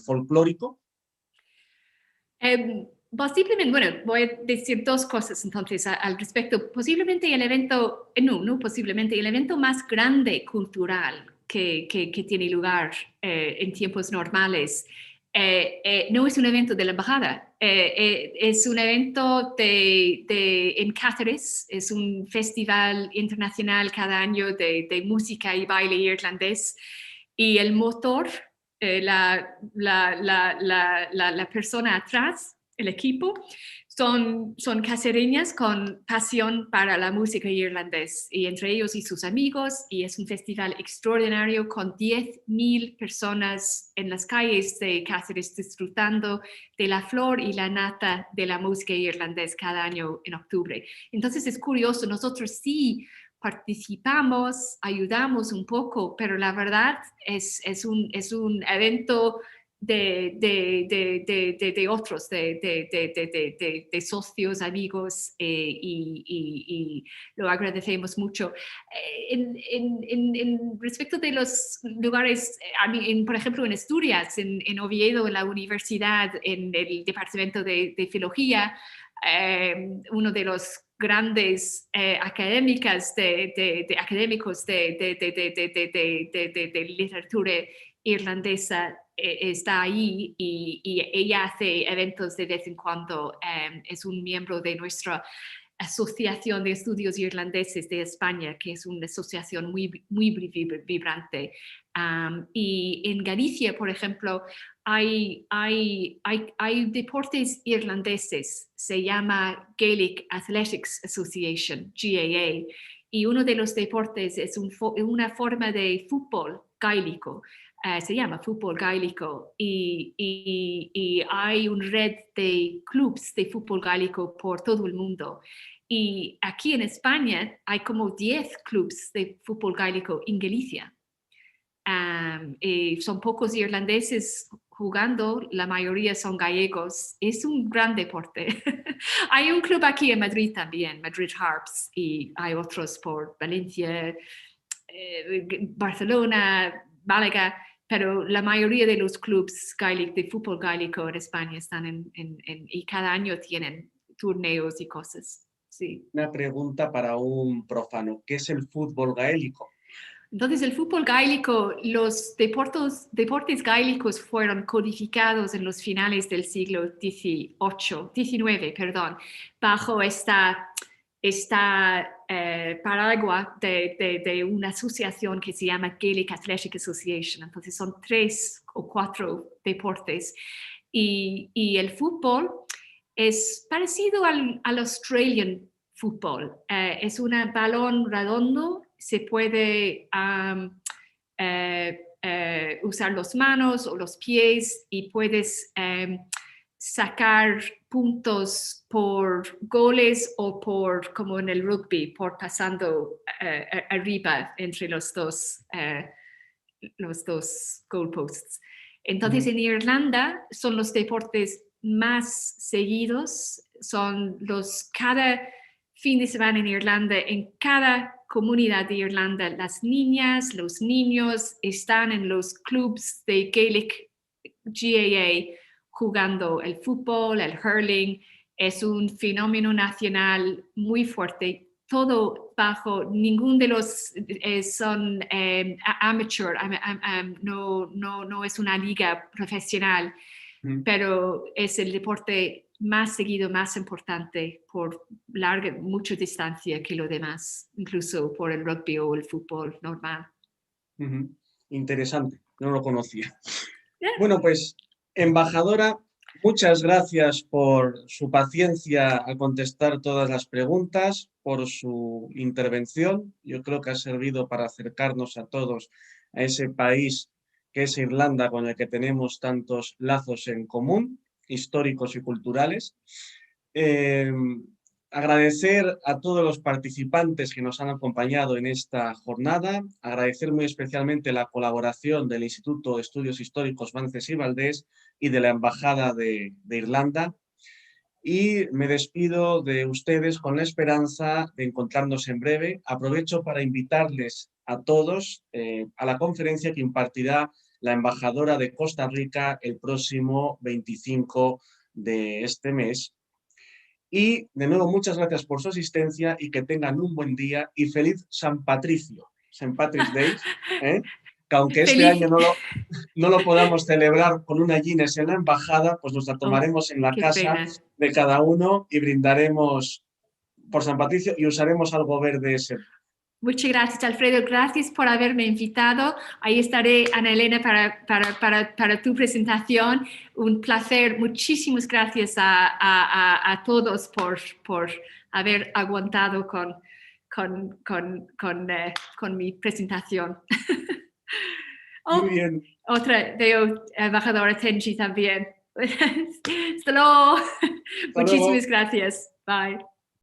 folclórico? Posiblemente, bueno, voy a decir dos cosas entonces al respecto. Posiblemente el evento, posiblemente el evento más grande cultural que tiene lugar en tiempos normales no es un evento de la embajada, es un evento en Cáceres, es un festival internacional cada año de música y baile irlandés, y el motor, la persona atrás, el equipo, son cacereñas con pasión para la música irlandés, y entre ellos y sus amigos, y es un festival extraordinario con 10,000 personas en las calles de Cáceres disfrutando de la flor y la nata de la música irlandés cada año en octubre. Entonces es curioso, nosotros sí participamos, ayudamos un poco, pero la verdad es un evento de otros, de socios, amigos, y lo agradecemos mucho. En respecto de los lugares, por ejemplo, en Asturias, en Oviedo, en la universidad, en el departamento de filología, uno de los grandes académicos de literatura irlandesa está ahí, y ella hace eventos de vez en cuando. Es un miembro de nuestra Asociación de Estudios Irlandeses de España, que es una asociación muy vibrante. Y en Galicia, por ejemplo, hay deportes irlandeses, se llama Gaelic Athletics Association, GAA, y uno de los deportes es una forma de fútbol gaélico. Se llama fútbol gaélico, y hay una red de clubes de fútbol gaélico por todo el mundo. Y aquí en España hay como 10 clubes de fútbol gaélico en Galicia. Son pocos irlandeses jugando, la mayoría son gallegos. Es un gran deporte. Hay un club aquí en Madrid también, Madrid Harps, y hay otros por Valencia, Barcelona, Málaga, pero la mayoría de los clubes de fútbol gaélico en España están y cada año tienen torneos y cosas. Sí. Una pregunta para un profano. ¿Qué es el fútbol gaélico? Entonces, el fútbol gaélico, los deportes gaélicos fueron codificados en los finales del siglo XIX, bajo esta paraguas de una asociación que se llama Gaelic Athletic Association. Entonces, son 3 o 4 deportes. Y el fútbol es parecido al Australian football. Es un balón redondo. Se puede usar las manos o los pies, y puedes sacar puntos por goles o como en el rugby, por pasando arriba entre los dos goalposts. Entonces, en Irlanda son los deportes más seguidos, son fin de semana en Irlanda, en cada comunidad de Irlanda, las niñas, los niños están en los clubs de Gaelic GAA jugando el fútbol, el hurling. Es un fenómeno nacional muy fuerte. Todo bajo, ninguno de los son amateur, no es una liga profesional, pero es el deporte más seguido, más importante por mucha distancia que lo demás, incluso por el rugby o el fútbol normal. Interesante, no lo conocía. Bueno, pues, embajadora, muchas gracias por su paciencia al contestar todas las preguntas, por su intervención. Yo creo que ha servido para acercarnos a todos a ese país que es Irlanda, con el que tenemos tantos lazos en común, históricos y culturales. Agradecer a todos los participantes que nos han acompañado en esta jornada, agradecer muy especialmente la colaboración del Instituto de Estudios Históricos Vances y Valdés y de la Embajada de Irlanda, y me despido de ustedes con la esperanza de encontrarnos en breve. Aprovecho para invitarles a todos a la conferencia que impartirá la embajadora de Costa Rica el próximo 25 de este mes. Y de nuevo, muchas gracias por su asistencia y que tengan un buen día y feliz San Patricio, St. Patrick's Day, que aunque este año no lo podamos celebrar con una Guinness en la embajada, pues nos la tomaremos en la casa de cada uno y brindaremos por San Patricio y usaremos algo verde ese. Muchas gracias, Alfredo. Gracias por haberme invitado. Ahí estaré, Ana Elena, para tu presentación. Un placer. Muchísimas gracias a todos por haber aguantado con mi presentación. Muy bien. Otra, veo embajadora Tenji también. Hasta luego. Muchísimas gracias. Bye.